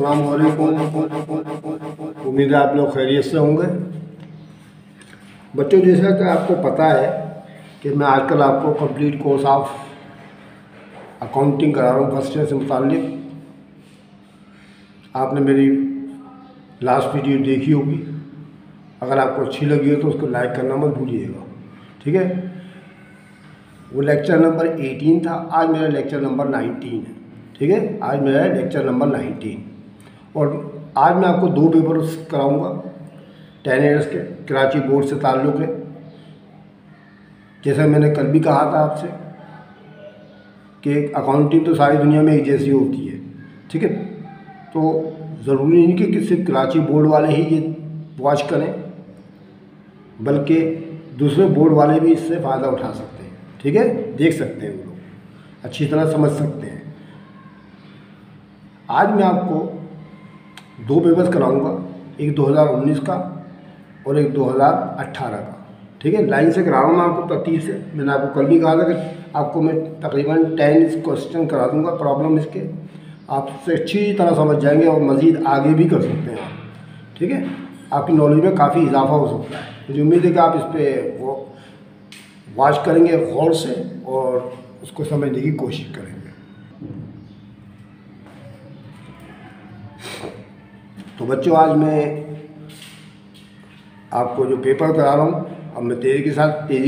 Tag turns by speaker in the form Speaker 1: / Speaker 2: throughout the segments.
Speaker 1: अस्सलाम वालेकुम। उम्मीद है आप लोग खैरियत से होंगे। बच्चों, जैसा कि आपको पता है कि मैं आजकल आपको कंप्लीट कोर्स ऑफ अकाउंटिंग करा रहा हूँ फर्स्ट ईयर से मुताल्लिक। आपने मेरी लास्ट वीडियो देखी होगी। अगर आपको अच्छी लगी हो तो उसको लाइक करना मत भूलिएगा, ठीक है। वो लेक्चर नंबर 18 था, आज मेरा लेक्चर नंबर 19 है, ठीक है। आज मेरा लेक्चर नंबर 19 और आज मैं आपको 2 पेपर कराऊंगा 10 ईयर्स के, कराची बोर्ड से ताल्लुक़ है। जैसा मैंने कल भी कहा था आपसे कि अकाउंटिंग तो सारी दुनिया में एक जैसी होती है, ठीक है। तो ज़रूरी नहीं कि सिर्फ कराची बोर्ड वाले ही ये वॉच करें, बल्कि दूसरे बोर्ड वाले भी इससे फ़ायदा उठा सकते हैं, ठीक है। देख सकते हैं, वो लोग अच्छी तरह समझ सकते हैं। आज मैं आपको 2 पेपर्स कराऊंगा, एक 2019 का और एक 2018 का, ठीक है। लाइन से करा रहा हूँ मैं आपको, तरतीब से। मैंने आपको कल भी कहा था कि आपको मैं तकरीबन 10 क्वेश्चन करा दूँगा, प्रॉब्लम इसके आपसे अच्छी तरह समझ जाएंगे और मज़ीद आगे भी कर सकते हैं आप, ठीक है। आपकी नॉलेज में काफ़ी इजाफा हो सकता है। मुझे उम्मीद है कि आप इस पर वॉच करेंगे गौर से और उसको समझने की कोशिश करेंगे। तो बच्चों, आज मैं आपको जो पेपर करा रहा हूँ, अब मैं तेज़ी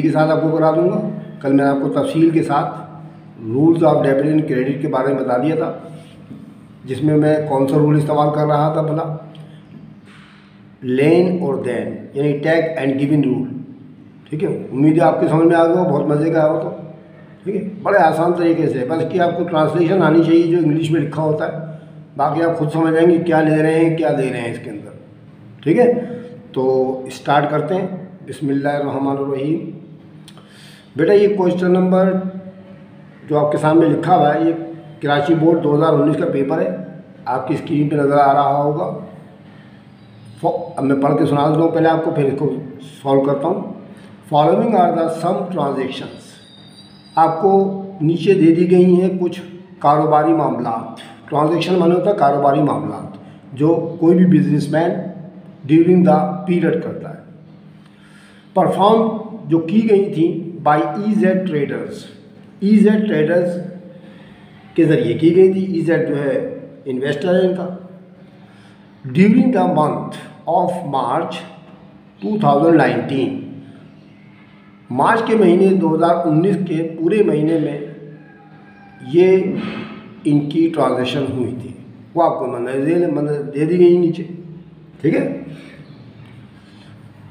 Speaker 1: के साथ आपको करा दूँगा। कल मैंने आपको तफसील के साथ rules of debit and credit के बारे में बता दिया था, जिसमें मैं कौन सा रूल इस्तेमाल कर रहा था भला, लेन और देन, यानी टेक एंड गिविंग रूल, ठीक है। उम्मीद है आपके समझ में आ गया, बहुत मज़े का है वो तो, ठीक है। बड़े आसान तरीके से, बस कि आपको ट्रांसलेशन आनी चाहिए जो इंग्लिश में लिखा होता है। बाकी आप खुद समझ जाएंगे क्या ले रहे हैं, क्या दे रहे हैं इसके अंदर, ठीक है। तो स्टार्ट करते हैं। बिस्मिल्लाहिर्रहमानिर्रहीम। बेटा, ये क्वेश्चन नंबर जो आपके सामने लिखा हुआ है, ये कराची बोर्ड 2019 का पेपर है। आपकी स्क्रीन पे नज़र आ रहा होगा। अब मैं पढ़ के सुना देता हूँ पहले आपको, फिर इसको सॉल्व करता हूँ। Following are the some transactions. आपको नीचे दे दी गई हैं कुछ कारोबारी मामलात। ट्रांजेक्शन माने होता है कारोबारी मामलात, जो कोई भी बिजनेसमैन ड्यूरिंग द पीरियड करता है। परफॉर्म जो की गई थी by EZ traders. EZ traders के ज़रिए की गई थी। EZ जो है इन्वेस्टर है इनका। During the month of March 2019, मार्च के महीने 2019 के पूरे महीने में ये इनकी ट्रांजेक्शन हुई थी। वो आपको दे दी गई नीचे, ठीक है।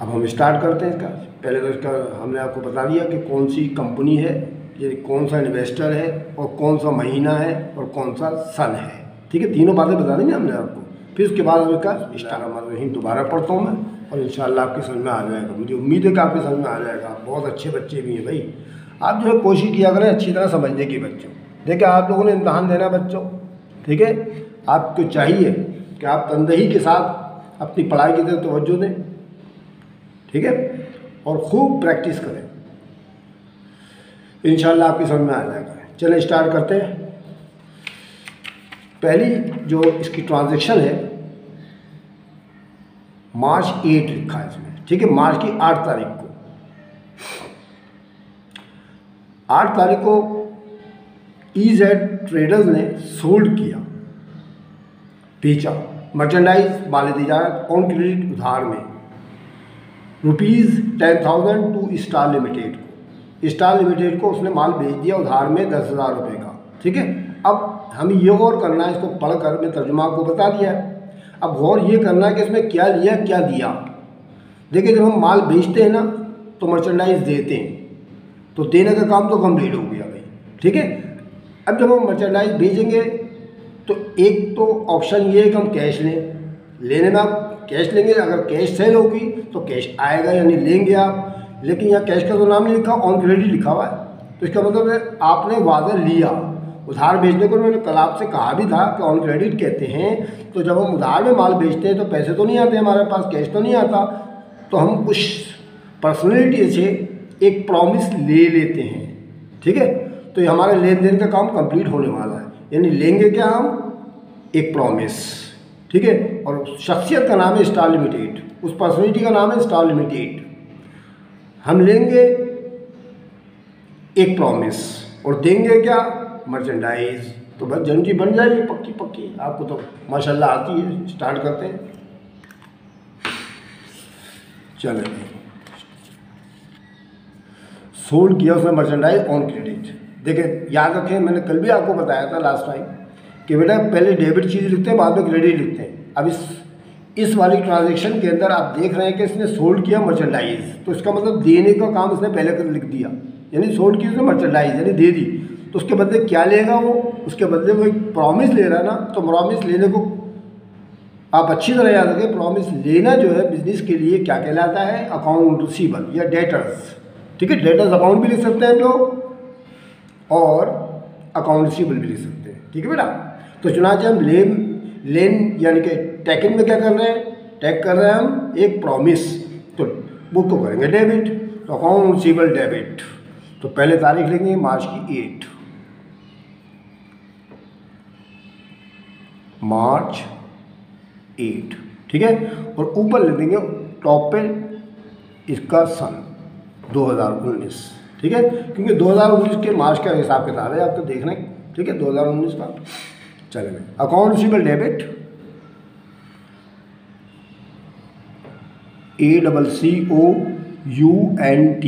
Speaker 1: अब हम स्टार्ट करते हैं इसका। पहले तो इसका हमने आपको बता दिया कि कौन सी कंपनी है, ये कौन सा इन्वेस्टर है और कौन सा महीना है और कौन सा सन है, ठीक है। तीनों बातें बता देंगे हमने आपको। फिर उसके बाद हम इसका स्टार्ट दोबारा पढ़ता हूँ मैं, और इंशाअल्लाह आपके समझ में आ जाएगा। मुझे उम्मीद है कि आपके समझ में आ जाएगा। आप बहुत अच्छे बच्चे भी हैं भाई। आप जो है कोशिश किया करें अच्छी तरह समझने की बच्चों। देखिए, आप लोगों ने इम्तहान देना बच्चों, ठीक है। आपको चाहिए कि आप तनदेही के साथ अपनी पढ़ाई की तरफ तवज्जो दें, ठीक है, और खूब प्रैक्टिस करें। इंशाअल्लाह आपकी समझ में आ जाएगा। चलें स्टार्ट करते हैं। पहली जो इसकी ट्रांजैक्शन है, मार्च 8 लिखा है इसमें, ठीक है। मार्च की 8 तारीख को 8 तारीख को EZ ट्रेडर्स ने सोल्ड किया, बेचा मर्चेंडाइज माल तिजारत ऑन क्रेडिट उधार में ₹10,000 टू स्टार लिमिटेड को। स्टार लिमिटेड को उसने माल बेच दिया उधार में 10,000 रुपये का, ठीक है। अब हमें ये गौर करना है, इसको पढ़कर मैं तर्जुमा आपको बता दिया है। अब गौर ये करना है कि इसमें क्या लिया क्या दिया। देखिए, जब हम माल बेचते हैं ना तो मर्चेंडाइज देते हैं, तो देने का काम तो कंप्लीट हो गया भाई, ठीक है। अब जब हम मर्चेंडाइज बेचेंगे तो एक तो ऑप्शन ये है कि हम कैश लें। लेने में आप कैश लेंगे, अगर कैश सेल होगी तो कैश आएगा, यानी लेंगे आप। लेकिन यहाँ कैश का तो नाम नहीं लिखा, ऑन क्रेडिट लिखा हुआ है, तो इसका मतलब है आपने वादा लिया। उधार बेचने को मैंने कल आपसे कहा भी था कि ऑन क्रेडिट कहते हैं। तो जब हम उधार में माल बेचते हैं तो पैसे तो नहीं आते हमारे पास, कैश तो नहीं आता, तो हम कुछ पर्सनैलिटी से एक प्रॉमिस ले लेते हैं, ठीक है। तो ये हमारे लेन देन का काम कंप्लीट होने वाला है, यानी लेंगे क्या हम, एक प्रॉमिस, ठीक है। और शख्सियत का नाम है स्टार लिमिटेड, उस पर्सनैलिटी का नाम है स्टार लिमिटेड। हम लेंगे एक प्रॉमिस और देंगे क्या, मर्चेंडाइज। तो बस जनजी बन जाएगी पक्की पक्की, आपको तो माशाल्लाह आती है। स्टार्ट करते हैं, चलें। सोल्ड किया उसने मर्चेंडाइज ऑन क्रेडिट। देखिए याद रखें, मैंने कल भी आपको बताया था लास्ट टाइम कि बेटा पहले डेबिट चीज़ लिखते हैं, बाद में क्रेडिट लिखते हैं। अब इस वाली ट्रांजैक्शन के अंदर आप देख रहे हैं कि इसने सोल्ड किया मर्चेंडाइज, तो इसका मतलब देने का काम इसने पहले कर लिख दिया, यानी सोल्ड की उसने मर्चेंडाइज यानी दे दी। तो उसके बदले क्या लेगा वो, उसके बदले वो एक प्रॉमिस ले रहा है ना। तो प्रॉमिस लेने को आप अच्छी तरह याद रखें, प्रॉमिस लेना जो है बिजनेस के लिए क्या कहलाता है, अकाउंट रिसीबल या डेटर्स। ठीक है, डेटर्स अकाउंट भी लिख सकते हैं हम लोग और अकाउंट रिसीबल भी लिख सकते हैं। ठीक है बेटा। तो चुनाचे हम लेन यानी कि टैकिंग में क्या कर रहे हैं, टैग कर रहे हैं हम एक प्रॉमिस, तो बुक को करेंगे डेबिट, तो अकाउंट रिसीबल डेबिट। तो पहले तारीख लेंगे मार्च की 8, मार्च 8, ठीक है। और ऊपर लिख देंगे टॉप पे इसका सन 2019, ठीक है, क्योंकि 2019 के मार्च का हिसाब किताब है, आप तो देख रहे हैं। ठीक है, 2019 का। चलेंगे account receivable debit ACCOUNT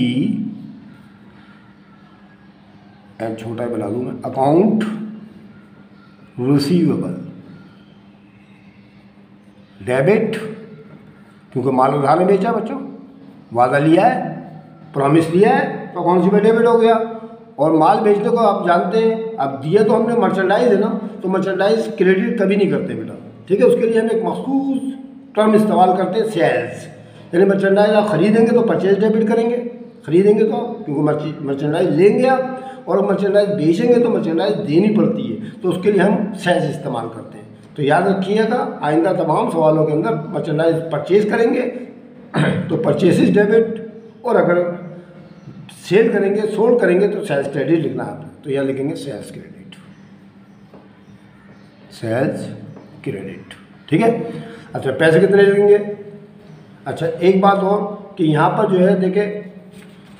Speaker 1: and छोटा बना दूँ मैं, अकाउंट रिसीवेबल डेबिट, क्योंकि माल उधार में बेचा बच्चों, वादा लिया है, प्रॉमिस लिया है, तो अकाउंट रिसीवेबल डेबिट हो गया। और माल बेचने को आप जानते हैं, अब दिया तो हमने मर्चेंडाइज है ना, तो मर्चेंडाइज क्रेडिट कभी नहीं करते बेटा। ठीक है, उसके लिए हम एक मखसूस टर्म इस्तेमाल करते हैं, सेल्स। यानी मर्चेंडाइज आप खरीदेंगे तो परचेज डेबिट करेंगे, खरीदेंगे तो आप, क्योंकि मर्चेंडाइज लेंगे आप, और मर्चेंडाइज बेचेंगे तो मर्चेंडाइज देनी पड़ती है, तो उसके लिए हम सेल्स इस्तेमाल करते हैं। तो याद रखिएगा, आइंदा तमाम सवालों के अंदर मर्चेंडाइज परचेज करेंगे तो परचेसिस डेबिट, और अगर सेल करेंगे, सोल्ड करेंगे तो सेल्स क्रेडिट लिखना है आपने। तो यहाँ लिखेंगे सेल्स क्रेडिट, सेल्स क्रेडिट। ठीक है। अच्छा, पैसे कितने लगेंगे। अच्छा, एक बात और कि यहाँ पर जो है देखें,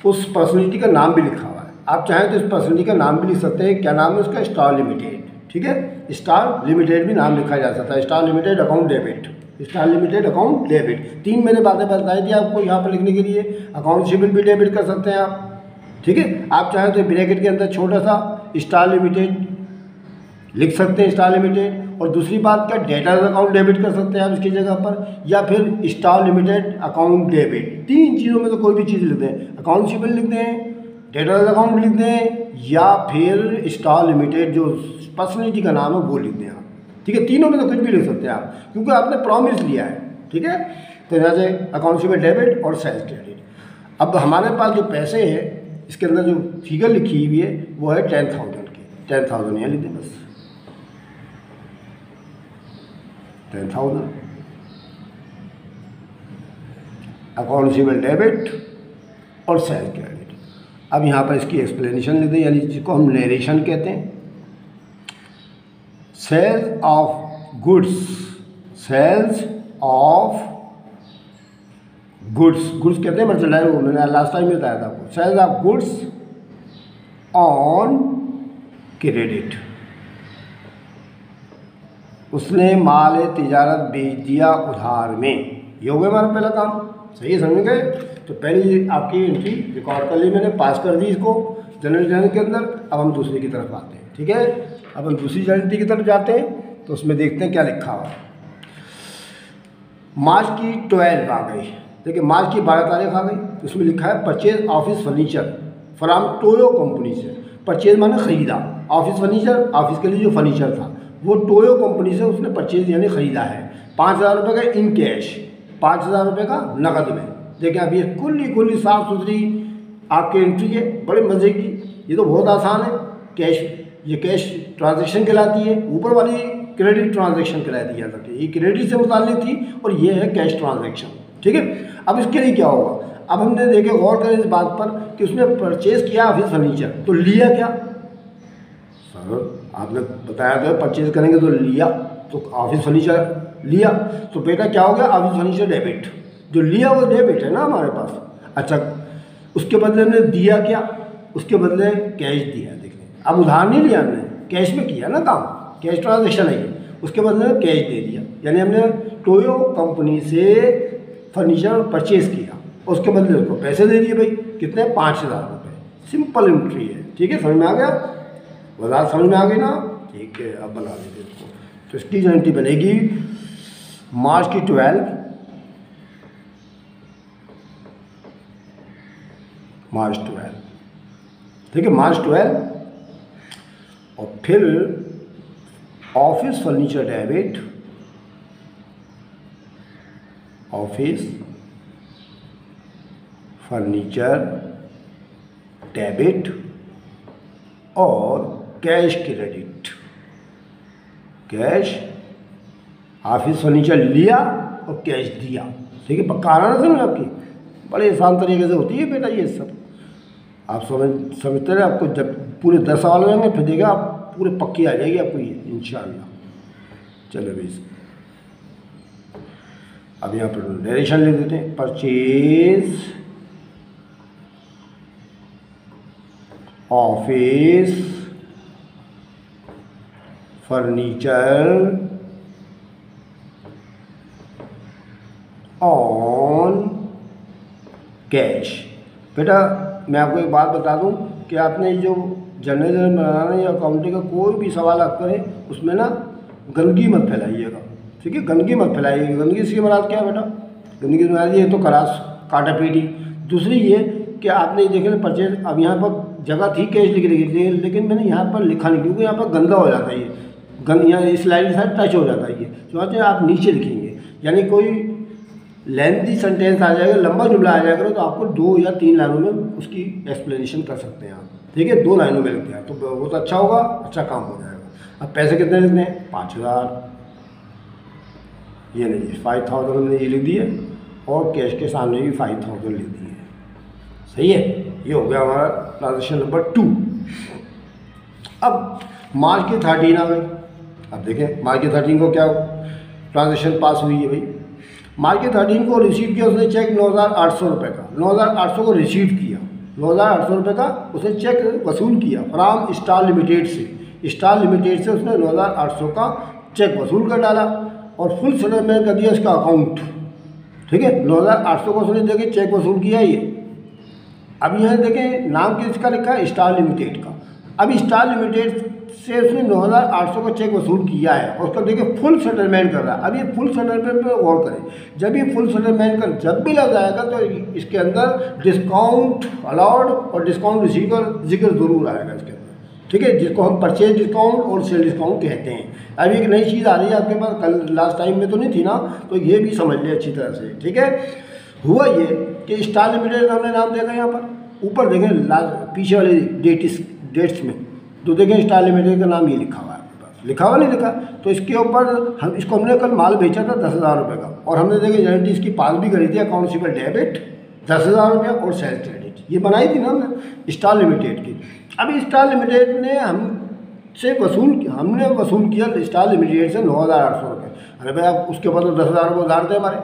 Speaker 1: उस पर्सनैलिटी का नाम भी लिखा हुआ है। आप चाहें तो इस पर्सनैलिटी का नाम भी लिख सकते हैं। क्या नाम है उसका, स्टार लिमिटेड। ठीक है, स्टार लिमिटेड भी नाम लिखा जा सकता है, star limited account debit, star limited account debit. 3 मैंने बातें बताई थी आपको यहाँ पर लिखने के लिए। अकाउंट रिसीवेबल भी डेबिट कर सकते हैं आप। ठीक है, आप चाहें तो ब्रैकेट के अंदर छोटा सा स्टार लिमिटेड लिख सकते हैं, स्टार लिमिटेड। और दूसरी बात क्या, डेटर्स अकाउंट डेबिट कर सकते हैं आप इसकी जगह पर, या फिर स्टार लिमिटेड अकाउंट डेबिट। 3 चीज़ों में तो कोई भी चीज़ लिख दें, अकाउंट रिसीवेबल लिख दें, डेटर्स अकाउंट लिख दें, या फिर स्टार लिमिटेड जो पर्सनैलिटी का नाम है वो लिख दें आप। ठीक है, तीनों में तो कुछ भी लिख सकते हैं आप, क्योंकि आपने प्रॉमिस लिया है। ठीक है, तो यहाँ से अकाउंट रिसीवेबल डेबिट और सेल्स क्रेडिट। अब हमारे पास जो पैसे हैं, इसके अंदर जो फिगर लिखी हुई है वो है 10,000 की। 10,000 यहाँ लिख दें बस, 10,000 अकाउंट रिसीवेबल डेबिट और सेल्स क्रेडिट। अब यहाँ पर इसकी एक्सप्लेनेशन लिख दें, यानी जिसको हम नरेशन कहते हैं। Sales of goods, sales of goods, goods कहते हैं मर्चेंडाइज, वो मैंने लास्ट टाइम में बताया था आपको। Sales of goods on credit, उसने माल तिजारत बेच दिया उधार में। ये हो गया हमारा पहला काम। सही है, समझ गए। तो पहली आपकी एंट्री रिकॉर्ड कर ली मैंने, पास कर दी इसको जनरल जर्नल के अंदर। अब हम दूसरी की तरफ आते हैं। ठीक है, अब हम दूसरी एंट्री की तरफ जाते हैं, तो उसमें देखते हैं क्या लिखा हुआ। मार्च की 12 आ गई। देखिए, मार्च की 12 तारीख आ गई, तो उसमें लिखा है purchase office furniture from Toyo company से। परचेज माने खरीदा, ऑफिस फर्नीचर, ऑफिस के लिए जो फर्नीचर था वो टोयो कंपनी से उसने परचेज यानी खरीदा है। 5,000 रुपये का इन कैश, 5,000 रुपये का नकद में। देखिए, अब ये खुली साफ सुथरी आपकी एंट्री है, बड़े मज़े की। ये तो बहुत आसान है। कैश, ये कैश ट्रांजैक्शन कहलाती है, ऊपर वाली क्रेडिट ट्रांजैक्शन कहलाती है। ये क्रेडिट से मुताल्लिक थी और ये है कैश ट्रांजैक्शन। ठीक है, अब इसके लिए क्या होगा। अब हमने देखे, गौर करें इस बात पर कि उसने परचेज किया ऑफिस फर्नीचर, तो लिया क्या। सर आपने बताया था परचेज करेंगे तो लिया, तो ऑफिस फर्नीचर लिया, तो बेटा क्या हो गया, ऑफिस फर्नीचर डेबिट, जो लिया वो डेबिट है ना हमारे पास। अच्छा, उसके बदले हमने दिया क्या, उसके बदले कैश दिया। देखिए अब उधार नहीं लिया हमने, कैश में किया ना काम, कैश ट्रांजेक्शन है ये, उसके बदले में कैश दे दिया, यानी हमने टोयो कंपनी से फर्नीचर परचेज किया, उसके बदले उसको पैसे दे दिए भाई, कितने, 5,000 रुपये। सिंपल एंट्री है, ठीक है, समझ में आ गया, वजह समझ में आ गई ना, ठीक है। अब बना देते इसको, तो इसकी एंट्री बनेगी मार्च की 12, मार्च 12, ठीक है, मार्च 12, और फिर office furniture debit, office furniture debit और cash credit, cash, office furniture लिया और कैश दिया, ठीक है, पक्का आ रहा ना समझ आपकी, बड़े आसान तरीके से होती है बेटा ये सब, आप समझते रहे, आपको जब पूरे 10 सवाल हो जाएंगे फिर देखा आप पूरे पक्की आ जाएगी आपको ये इंशाल्लाह। चलो भाई, अब यहाँ पर डायरेक्शन ले देते हैं, purchase office furniture on cash. बेटा मैं आपको एक बात बता दूं कि आपने जो जनरल बनाना या अकाउंटिंग का कोई भी सवाल आप करें उसमें ना गंदगी मत फैलाइएगा, ठीक है, गंदगी मत फैलाइएगा। गंदगी से मराद क्या है बेटा, गंदगी से मराद ये तो करास काटा पीटी। दूसरी ये कि आपने देखे परचेज, अब यहाँ पर जगह थी कैश लिख रही, लेकिन मैंने यहाँ पर लिखा नहीं, क्योंकि यहाँ पर गंदा हो जाता है ये, यहाँ इस लाइन के साथ टच हो जाता है ये, तो आप नीचे लिखेंगे, यानी कोई लेंथी सेंटेंस आ जाएगा, लंबा जुमला आ जाएगा, तो आपको 2 या 3 लाइनों में उसकी एक्सप्लेनेशन कर सकते हैं आप, ठीक है, 2 लाइनों में लिखते हैं तो बहुत अच्छा होगा, अच्छा काम हो जाएगा। अब पैसे कितने लिखते हैं, 5,000, ये नहीं 5,000 हमने ये लिख दिए, और कैश के सामने भी 5,000 लिख दिए, सही है, ये हो गया हमारा ट्रांजेक्शन नंबर 2। अब मार्च की 13 आ गई, अब देखें मार्च की 13 को क्या ट्रांजेक्शन पास हुई है भाई, मार्च की 13 को रिसीव किया उसने चेक 9,800 रुपये का, 9,800 को रिसीव किया, 9,800 रुपये का उसने चेक वसूल किया फ्राम स्टार लिमिटेड से, स्टार लिमिटेड से उसने 9,800 का चेक वसूल कर डाला और फुल सेटलमेंट कर दिया इसका अकाउंट, ठीक है, 9,800 को उसने देखे चेक वसूल किया ये। अब यहाँ देखें नाम किसका लिखा है, स्टार लिमिटेड का। अब स्टार लिमिटेड से उसने 9,800 का चेक वसूल किया है और उसका देखिए फुल सेटलमेंट कर रहा है। अब ये फुल सेटलमेंट पर गौर करें, जब ये फुल सेटलमेंट कर जब भी लग जाएगा तो इसके अंदर डिस्काउंट अलाउड और डिस्काउंट रिसीव का जिक्र जरूर आएगा इसके अंदर, ठीक है, जिसको हम परचेज डिस्काउंट और सेल डिस्काउंट कहते हैं। अब एक नई चीज़ आ रही है आपके पास, कल लास्ट टाइम में तो नहीं थी ना, तो ये भी समझ लें अच्छी तरह से, ठीक है। हुआ ये कि स्टार लिमिटेड का हमने नाम देखा यहाँ पर, ऊपर देखें पीछे वाले डेट्स में तो देखें स्टार लिमिटेड का नाम ये लिखा हुआ है आपके पास, लिखा हुआ नहीं लिखा, तो इसके ऊपर हम इसको हमने कल माल बेचा था 10,000 रुपये का, और हमने देखे गारंटी इसकी पास भी करी थी, अकाउंट रिसीवेबल डेबिट 10,000 रुपया और सेल्स क्रेडिट, ये बनाई थी ना हमने स्टार लिमिटेड की। अब स्टार लिमिटेड ने हमने वसूल किया स्टार लिमिटेड से 9,800 रुपये। अरे भाई आप उसके बाद तो 10,000 रुपये उधार थे हमारे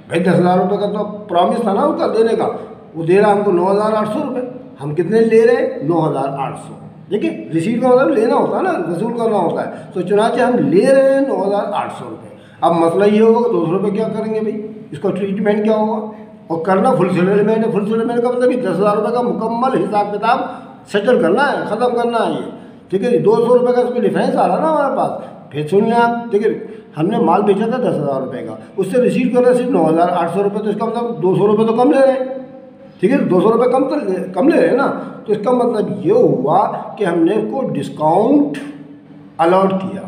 Speaker 1: भाई, 10,000 रुपये का तो प्रॉमिस था ना उसका देने का, वो दे रहा हमको 9,800 रुपये, हम कितने ले रहे हैं 9,800, देखिए रिसीव का मतलब लेना होता है ना, वसूल करना होता है, तो चुनाचे हम ले रहे हैं 9,800 रुपये। अब मसला ये होगा 200 रुपये क्या करेंगे भाई, इसका ट्रीटमेंट क्या होगा, और करना फुल सेटलमेंट है। फुल सेटलमेंट का मतलब 10,000 रुपये का मुकम्मल हिसाब किताब सेटल करना है, ख़त्म करना है ये, ठीक है। 200 रुपये का इसमें डिफरेंस आ रहा ना हमारे पास, फिर सुन लें आप, देखिए हमने माल बेचा था 10,000 रुपये का, उससे रिसीव कर रहे सिर्फ 9,800 रुपये, तो इसका मतलब 200 रुपये तो कम ले रहे हैं, ठीक है, 200 रुपये कम ले रहे हैं ना, तो इसका मतलब ये हुआ कि हमने उसको डिस्काउंट अलाउड किया,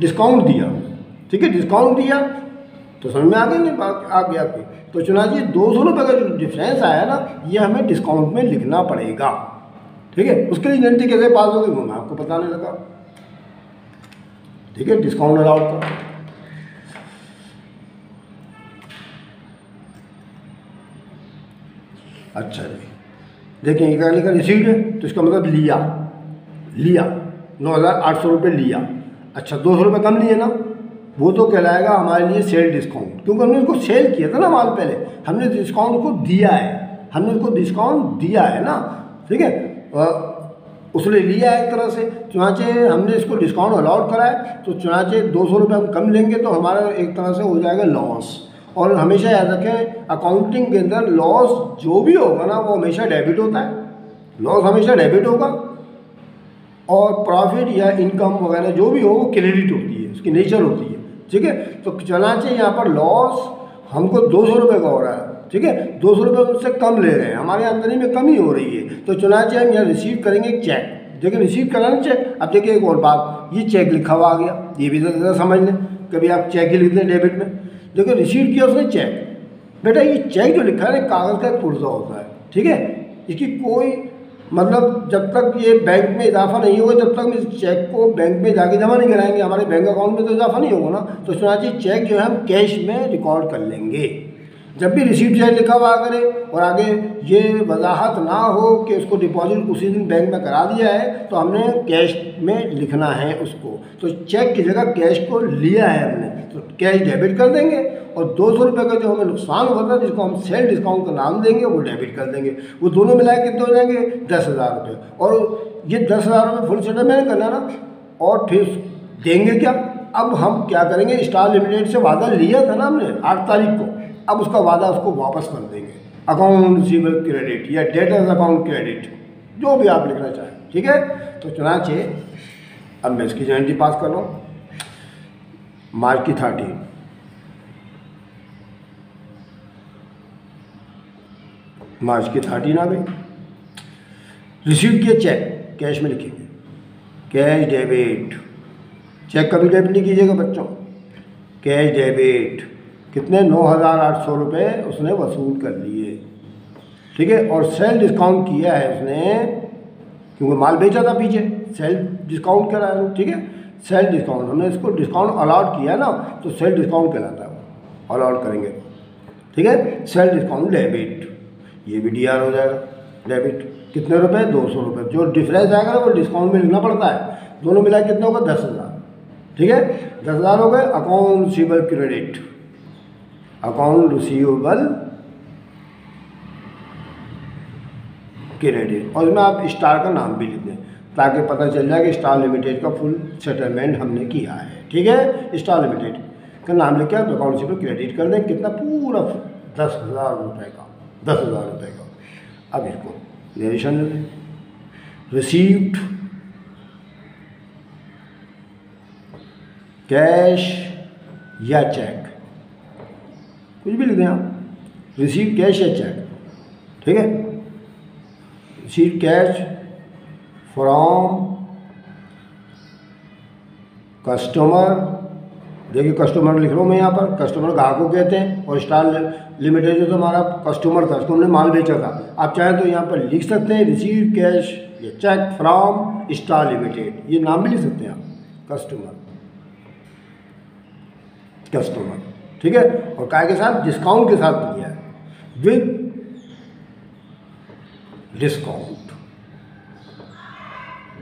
Speaker 1: डिस्काउंट दिया, ठीक है, डिस्काउंट दिया, तो समझ में आ गई नहीं बात, आ गया आपकी। तो चुनाचे 200 रुपये का जो डिफरेंस आया ना, ये हमें डिस्काउंट में लिखना पड़ेगा, ठीक है। उसके लिए गारंटी कैसे पास होगी वो मैं आपको बताने लगा, ठीक है, डिस्काउंट अलाउड का। अच्छा जी, देखिए ये क्या लिखा, रिसीव्ड है, तो इसका मतलब लिया 9,800 रुपये लिया। अच्छा 200 रुपये कम लिए ना, वो तो कहलाएगा हमारे लिए सेल डिस्काउंट, क्योंकि हमने उसको सेल किया था ना माल, पहले हमने डिस्काउंट को दिया है, हमने उसको डिस्काउंट दिया है ना, ठीक है, उसने लिया है एक तरह से। चुनाचे हमने इसको डिस्काउंट अलाउड करा है, तो चुनाचे 200 रुपये हम कम लेंगे तो हमारा एक तरह से हो जाएगा लॉस। और हमेशा याद रखें अकाउंटिंग के अंदर लॉस जो भी होगा ना वो हमेशा डेबिट होता है, लॉस हमेशा डेबिट होगा, और प्रॉफिट या इनकम वगैरह जो भी हो वो क्रेडिट होती है, उसकी नेचर होती है, ठीक है। तो चुनाचे यहाँ पर लॉस हमको 200 रुपये का हो रहा है, ठीक है, 200 रुपये उससे कम ले रहे हैं, हमारे आमदनी में कमी हो रही है, तो चुनाचे हम यहाँ रिसीव करेंगे एक चेक। देखिए रिसीव कराना चेक। अब देखिए एक और बात, ये चेक लिखा हुआ आ गया, ये भी ज़रा समझ लें, कभी आप चेक ही लिखते हैं डेबिट में, देखो रिसीव किया उसने चेक, बेटा ये चेक जो लिखा है कागज़ का एक पुर्जा होता है, ठीक है, इसकी कोई मतलब जब तक ये बैंक में इजाफा नहीं होगा जब तक हम इस चेक को बैंक में जाके जमा नहीं कराएंगे, हमारे बैंक अकाउंट में तो इजाफा नहीं होगा ना, तो सुना चाहिए चेक जो है हम कैश में रिकॉर्ड कर लेंगे। जब भी रिसीप्ट चेक लिखा हुआ करे और आगे ये वजाहत ना हो कि उसको डिपॉजिट उसी दिन बैंक में करा दिया है, तो हमने कैश में लिखना है उसको, तो चेक की जगह कैश को लिया है हमने, तो कैश डेबिट कर देंगे, और 200 रुपये का जो हमें नुकसान होता है जिसको हम सेल डिस्काउंट का नाम देंगे वो डेबिट कर देंगे। वो दोनों मिलाए कितने हो जाएंगे 10,000 रुपये, और ये 10,000 रुपये फुल सेटलमेंट करना ना, और फिर देंगे क्या, अब हम क्या करेंगे, स्टार लिमिटेड से वादा लिया था ना हमने 8 तारीख को, अब उसका वादा उसको वापस कर देंगे, अकाउंट रिसीवेबल क्रेडिट या डेटर्स अकाउंट क्रेडिट, जो भी आप लिखना चाहें, ठीक है। तो चुनाचे अब मैं इसकी गारंटी पास कर रहा हूँ, मार्च की 30 मार्च की 13 आ गई, रिसीव किया चेक, कैश में लिखेंगे कैश डेबिट, चेक कभी डेबिट नहीं कीजिएगा बच्चों, कैश डेबिट कितने 9,800 रुपये उसने वसूल कर लिए, ठीक है, और सेल डिस्काउंट किया है उसने क्योंकि माल बेचा था पीछे, सेल डिस्काउंट करा है, ठीक है, सेल डिस्काउंट हमने इसको डिस्काउंट अलाउड किया ना, तो सेल डिस्काउंट कहलाता है, वो अलाउड करेंगे, ठीक है, सेल डिस्काउंट डेबिट, ये भी डीआर हो जाएगा, डेबिट कितने रुपए 200 रुपये, जो डिफरेंस आएगा ना वो डिस्काउंट में लिखना पड़ता है, दोनों मिला कितना होगा 10,000, ठीक है, 10,000 हो गए। Account receivable credit, account receivable credit, और इसमें आप स्टार का नाम भी लिख दें ताकि पता चल जाए कि स्टार लिमिटेड का फुल सेटलमेंट हमने किया है, ठीक है, स्टार लिमिटेड का नाम लिख के आप अकाउंट रिसीवेबल क्रेडिट कर दें, कितना पूरा 10,000 रुपये का, 10,000 रुपये का। अब इसको नरेशन दे दें, रिसीव्ड कैश या चेक, कुछ भी लिख दें आप, रिसीव कैश या चेक, ठीक है, रिसीव कैश फ्रॉम कस्टमर, देखिए कस्टमर लिख रहा हूँ मैं यहाँ पर, कस्टमर ग्राहक को कहते हैं, और स्टार लिमिटेड जो तो हमारा कस्टमर था, उसको हमने माल बेचा था, आप चाहें तो यहाँ पर लिख सकते हैं रिसीव कैश या चेक फ्रॉम स्टार लिमिटेड, ये नाम भी लिख सकते हैं आप, कस्टमर, कस्टमर, ठीक है, और काय के साथ डिस्काउंट के साथ लिया है, विद डिस्काउंट,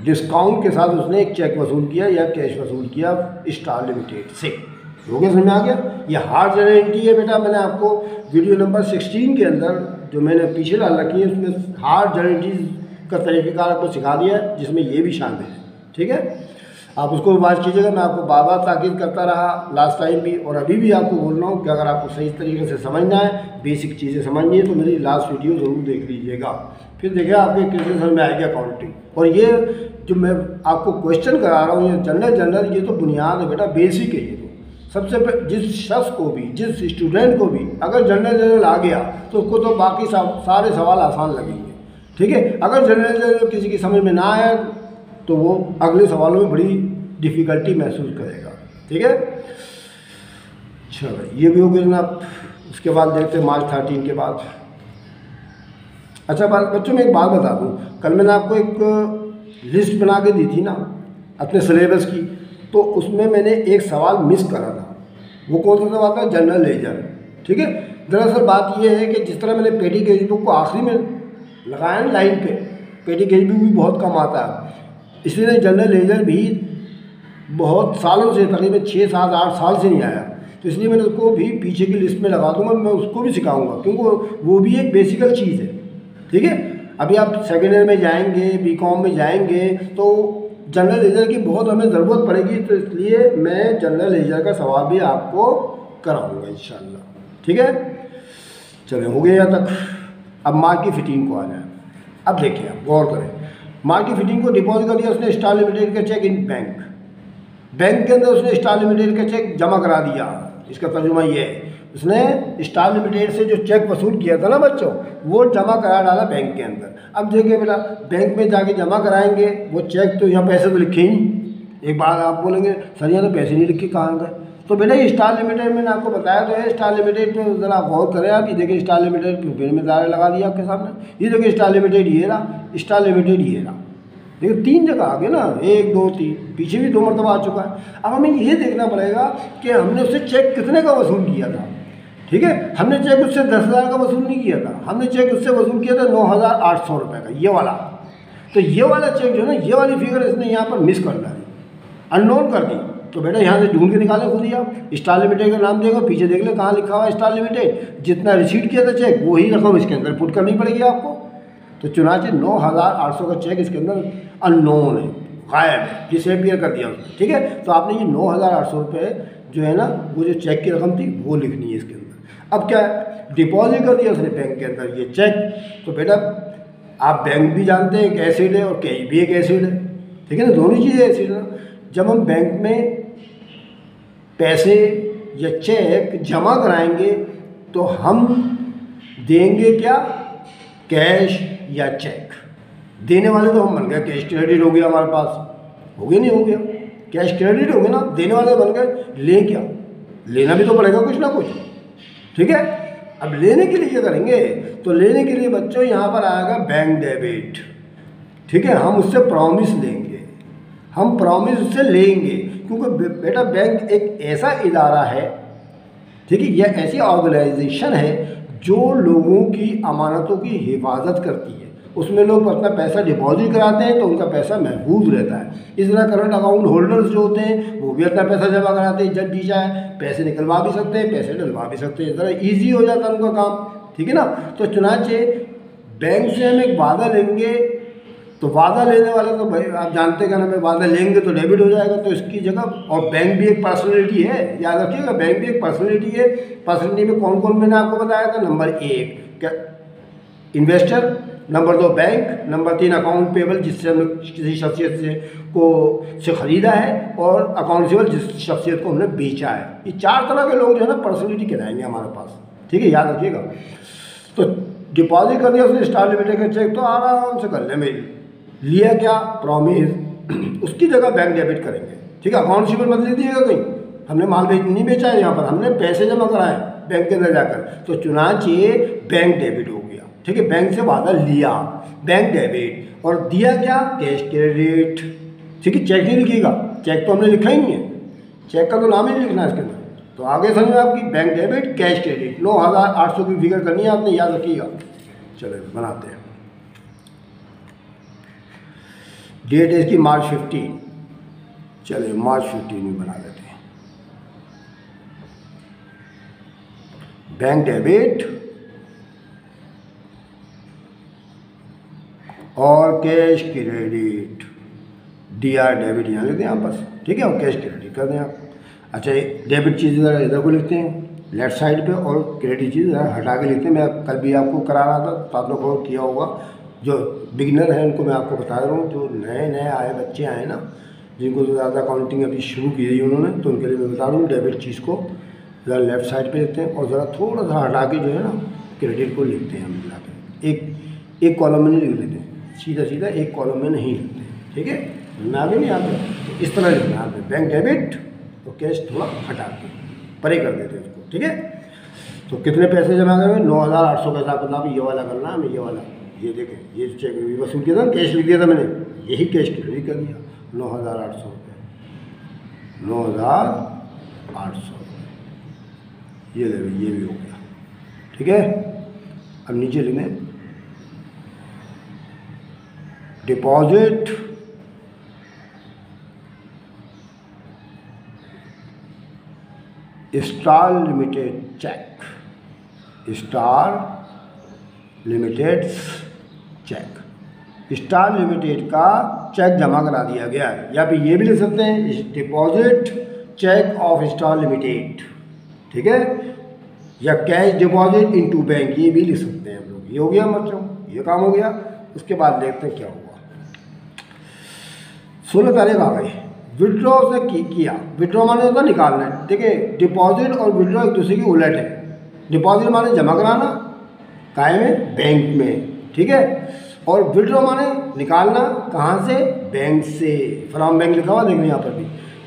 Speaker 1: डिस्काउंट के साथ उसने एक चेक वसूल किया या कैश वसूल किया स्टार लिमिटेड से, हो गया, समझ में आ गया। ये हार्ड गारंटी है बेटा, मैंने आपको वीडियो नंबर 16 के अंदर जो मैंने पीछे डाल रखी है उसमें हार्ड गारंटीज का तरीक़ेकार आपको सिखा दिया है, जिसमें ये भी शामिल है, ठीक है, आप उसको बात कीजिएगा। मैं आपको बार बार ताकीद करता रहा लास्ट टाइम भी, और अभी भी आपको बोल रहा हूँ कि अगर आपको सही तरीके से समझना है, बेसिक चीज़ें समझनी है, तो मेरी लास्ट वीडियो ज़रूर देख लीजिएगा, फिर देखिए आपके कैसे समझ में आएगी अकाउंटिंग। और ये जो मैं आपको क्वेश्चन करा रहा हूँ ये जनरल ये तो बुनियाद है बेटा, बेसिक है ये तो, सबसे जिस शख्स को भी, जिस स्टूडेंट को भी अगर जनरल आ गया तो उसको तो बाकी सारे सवाल आसान लगेंगे, ठीक है। अगर जनरल किसी की समझ में ना आए तो वो अगले सवालों में बड़ी डिफ़िकल्टी महसूस करेगा, ठीक है। चलो ये भी हो गया जनाब। उसके बाद देखते हैं मार्च 13 के बाद। अच्छा बच्चों मैं एक बात बता दूँ, कल मैंने आपको एक लिस्ट बना के दी थी ना अपने सिलेबस की, तो उसमें मैंने एक सवाल मिस करा था। वो कौन सा सवाल था? जनरल लेजर, ठीक है। दरअसल बात यह है कि जिस तरह मैंने पेटी कैश बुक को आखिरी में लगाया ना लाइन पे, पेटी कैश बुक भी बहुत कम आता है, इसलिए जनरल लेजर भी बहुत सालों से, तकरीबन 6 7 8 साल से नहीं आया, तो इसलिए मैंने उसको भी पीछे की लिस्ट में लगा दूंगा, मैं उसको भी सिखाऊंगा क्योंकि वो भी एक बेसिकल चीज़ है। ठीक है, अभी आप सेकेंड ईयर में जाएंगे, बीकॉम में जाएंगे तो जनरल लेजर की बहुत हमें ज़रूरत पड़ेगी, तो इसलिए मैं जनरल लेजर का सवाल भी आपको कराऊंगा इंशाल्लाह। ठीक है, चलिए हो गया यहाँ तक। अब मार्क की फिटिंग को आ जाए। अब देखिए, आप गौर करें, मार्क की फिटिंग को डिपॉजिट कर दिया उसने स्टार लिमिटेड का चेक इन बैंक, बैंक के अंदर उसने स्टार लिमिटेड का चेक जमा करा दिया। इसका तर्जुमा ये है, उसने स्टार लिमिटेड से जो चेक वसूल किया था ना बच्चों, वो जमा करा डाला बैंक के अंदर। अब देखिए बेटा, बैंक में जाके जमा कराएंगे वो चेक, तो यहाँ पैसे तो लिखे ही नहीं। एक बार आप बोलेंगे सर यहाँ तो पैसे नहीं लिखे, कहाँ गए? तो बेटा ये स्टार लिमिटेड मैंने आपको बताया तो है, स्टार लिमिटेड पे ज़रा गौर करें आप। ये देखिए स्टार लिमिटेड फिर में दायरा लगा दिया आपके सामने, ये देखिए स्टार लिमिटेड ये रहा, स्टार लिमिटेड ये रहा। देखिए 3 जगह आ गए ना, 1 2 3, पीछे भी 2 मरतबा आ चुका है। अब हमें ये देखना पड़ेगा कि हमने उससे चेक कितने का वसूल किया था। ठीक है, हमने चेक उससे 10,000 का वसूल नहीं किया था, हमने चेक उससे वसूल किया था 9,800 रुपये का, ये वाला। तो ये वाला चेक जो है ना, ये वाली फिगर इसने यहाँ पर मिस कर डाली, अननोन कर दी। तो बेटा यहाँ से ढूंढ के निकालें खुद ही आप, स्टार लिमिटेड का नाम देगा, पीछे देख लें कहाँ लिखा हुआ है स्टार लिमिटेड, जितना रिसीट किया था चेक वही रकम इसके अंदर पुट करनी पड़ेगी आपको। तो चुनाचे 9,800 का चेक इसके अंदर अननोन है, गायब है, डिसअपीयर कर दिया उसने। ठीक है, तो आपने ये 9,800 रुपये जो है ना, वो जो चेक की रकम थी वो लिखनी है इसके अंदर। अब क्या है, डिपॉजिट कर दिया उसने बैंक के अंदर ये चेक। तो बेटा आप बैंक भी जानते हैं एक एसिड है और कैश भी एक एसिड है। ठीक है ना, दोनों चीज़ें एसिड है। जब हम बैंक में पैसे या चेक जमा कराएंगे तो हम देंगे क्या, कैश या चेक? देने वाले तो हम बन गए, कैश क्रेडिट हो गया हमारे पास, हो गया नहीं हो गया, कैश क्रेडिट हो गया ना, देने वाले बन गए। ले क्या, लेना भी तो पड़ेगा कुछ ना कुछ। ठीक है, अब लेने के लिए क्या करेंगे, तो लेने के लिए बच्चों यहाँ पर आएगा बैंक डेबिट। ठीक है, हम उससे प्रॉमिस लेंगे, हम प्रॉमिस उससे लेंगे, क्योंकि बेटा बैंक एक ऐसा इदारा है, ठीक है, यह ऐसी ऑर्गेनाइजेशन है जो लोगों की अमानतों की हिफाजत करती है। उसमें लोग अपना पैसा डिपॉजिट कराते हैं तो उनका पैसा महफूज रहता है। इस तरह करंट अकाउंट होल्डर्स जो होते हैं वो भी अपना पैसा जमा कराते हैं, जब जी चाहे पैसे निकलवा भी सकते हैं, पैसे डलवा भी सकते हैं, इस तरह ईजी हो जाता है उनका काम। ठीक है ना, तो चुनाचे बैंक से हम एक वादा लेंगे, तो वादा लेने वाले तो भाई आप जानते हैं ना, वादा लेंगे तो डेबिट हो जाएगा, तो इसकी जगह, और बैंक भी एक पर्सनैलिटी है, याद रखिएगा, बैंक भी एक पर्सनैलिटी है। पर्सनैलिटी में कौन कौन मैंने आपको बताया था, नंबर 1 क्या, investor, number 2 bank, number 3 account payable जिससे हमने किसी शख्सियत से ख़रीदा है, और अकाउंट पेबल जिस शख्सियत को हमने बेचा है। ये 4 तरह के लोग जो है ना पर्सनैलिटी कहलाएंगे हमारे पास। ठीक है, याद रखिएगा। तो डिपॉजिट कर दिया उसने स्टार लिमिटेड का चेक, तो आराम से कर ले, मेरी लिया क्या, प्रॉमिस, उसकी जगह बैंक डेबिट करेंगे। ठीक है, अकाउंट पेबल मत ले दिएगा कहीं, हमने माल नहीं बेचा है, यहाँ पर हमने पैसे जमा कराए बैंक के अंदर जाकर, तो चुनाचे बैंक डेबिट हो गया। ठीक है, बैंक से वादा लिया, बैंक डेबिट, और दिया क्या, कैश क्रेडिट। ठीक है, चेक नहीं लिखिएगा, चेक तो हमने लिखा ही नहीं है, चेक का तो नाम ही नहीं लिखना है इसके अंदर। तो आगे समझ में आपकी, बैंक डेबिट, कैश क्रेडिट, 9,800 की फिगर करनी है आपने, याद रखिएगा। चलो बनाते हैं। डेट है इसकी मार्च 15, चलिए मार्च 15 में बना लेते हैं। बैंक डेबिट और कैश क्रेडिट, DR डेबिट यहाँ लिखते हैं आप बस। ठीक है, और कैश क्रेडिट कर दें आप। अच्छा, डेबिट चीज़ इधर को लिखते हैं लेफ्ट साइड पे, और क्रेडिट चीज़ हटा के लिखते हैं। मैं कल भी आपको करा रहा था, तो आप लोगों को किया होगा। जो बिगिनर हैं उनको मैं आपको बता रहा हूँ, जो नए आए बच्चे आए ना, जिनको ज़्यादा अकाउंटिंग अभी शुरू की है उन्होंने, तो उनके लिए मैं बता रहा हूँ डेबिट चीज़ को ज़रा लेफ़्ट साइड पे लिखते हैं, और ज़रा थोड़ा सा हटा के जो है ना क्रेडिट को लिखते हैं हम मिला के, एक कॉलम में नहीं लिख लेते, सीधा एक कॉलम में नहीं लिखते। ठीक है, मैं आगे नहीं आते, तो इस तरह लिखना है बैंक डेबिट और कैश थोड़ा हटा के परे कर देते हैं उसको। ठीक है, तो कितने पैसे जमा करें, 9,800 का हिसाब किताब ये वाला करना है हमें, ये वाला, ये देखें, ये चेक भी वसूल किया था, कैश लिख दिया था मैंने, यही कैश क्रेडिट कर दिया, 9,800 रुपये, 9,800, ये ले, ये भी हो गया। ठीक है, अब नीचे लिखें deposit Star Limited cheque, Star Limited cheque, Star Limited का चेक जमा करा दिया गया है। या फिर ये भी लिख सकते हैं deposit cheque of Star Limited, ठीक है, या कैश डिपॉजिट इनटू बैंक, ये भी लिख सकते हैं हम लोग। ये हो गया बच्चों, ये काम हो गया। उसके बाद देखते हैं क्या हुआ। 16 तारीख आ गई, विड्रॉ उसने किया। विड्रॉ माने होता निकालना है। देखिए डिपॉजिट और विड्रॉ एक दूसरे की उलट है। डिपॉजिट माने जमा कराना काय में, बैंक में, ठीक है, और विड्रॉ माने निकालना कहाँ से, बैंक से। फ्रॉम बैंक लिखा हुआ देख रहे हैं यहाँ पर भी।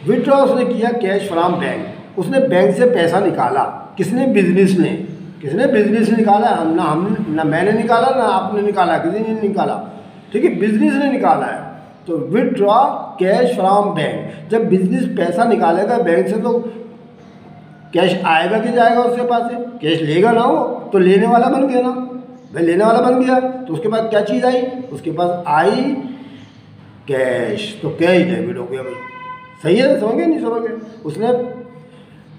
Speaker 1: विड्रॉ उसने किया कैश फ्रॉम बैंक, उसने बैंक से पैसा निकाला। किसने, बिजनेस ने। किसने, बिजनेस ने निकाला। ना मैंने निकाला ना आपने निकाला, किसी ने निकाला, ठीक है, बिजनेस ने निकाला है। तो विड्रॉ कैश फ्रॉम बैंक, जब बिजनेस पैसा निकालेगा बैंक से तो कैश आएगा कि जाएगा उसके पास से, कैश लेगा ना वो, तो लेने वाला बन गया ना भाई, लेने वाला बन गया। तो उसके बाद क्या चीज़ आई, उसके पास आई कैश, तो कैश डेबिट हो गया भाई। सही है, समझ गए नहीं समझ गए। उसने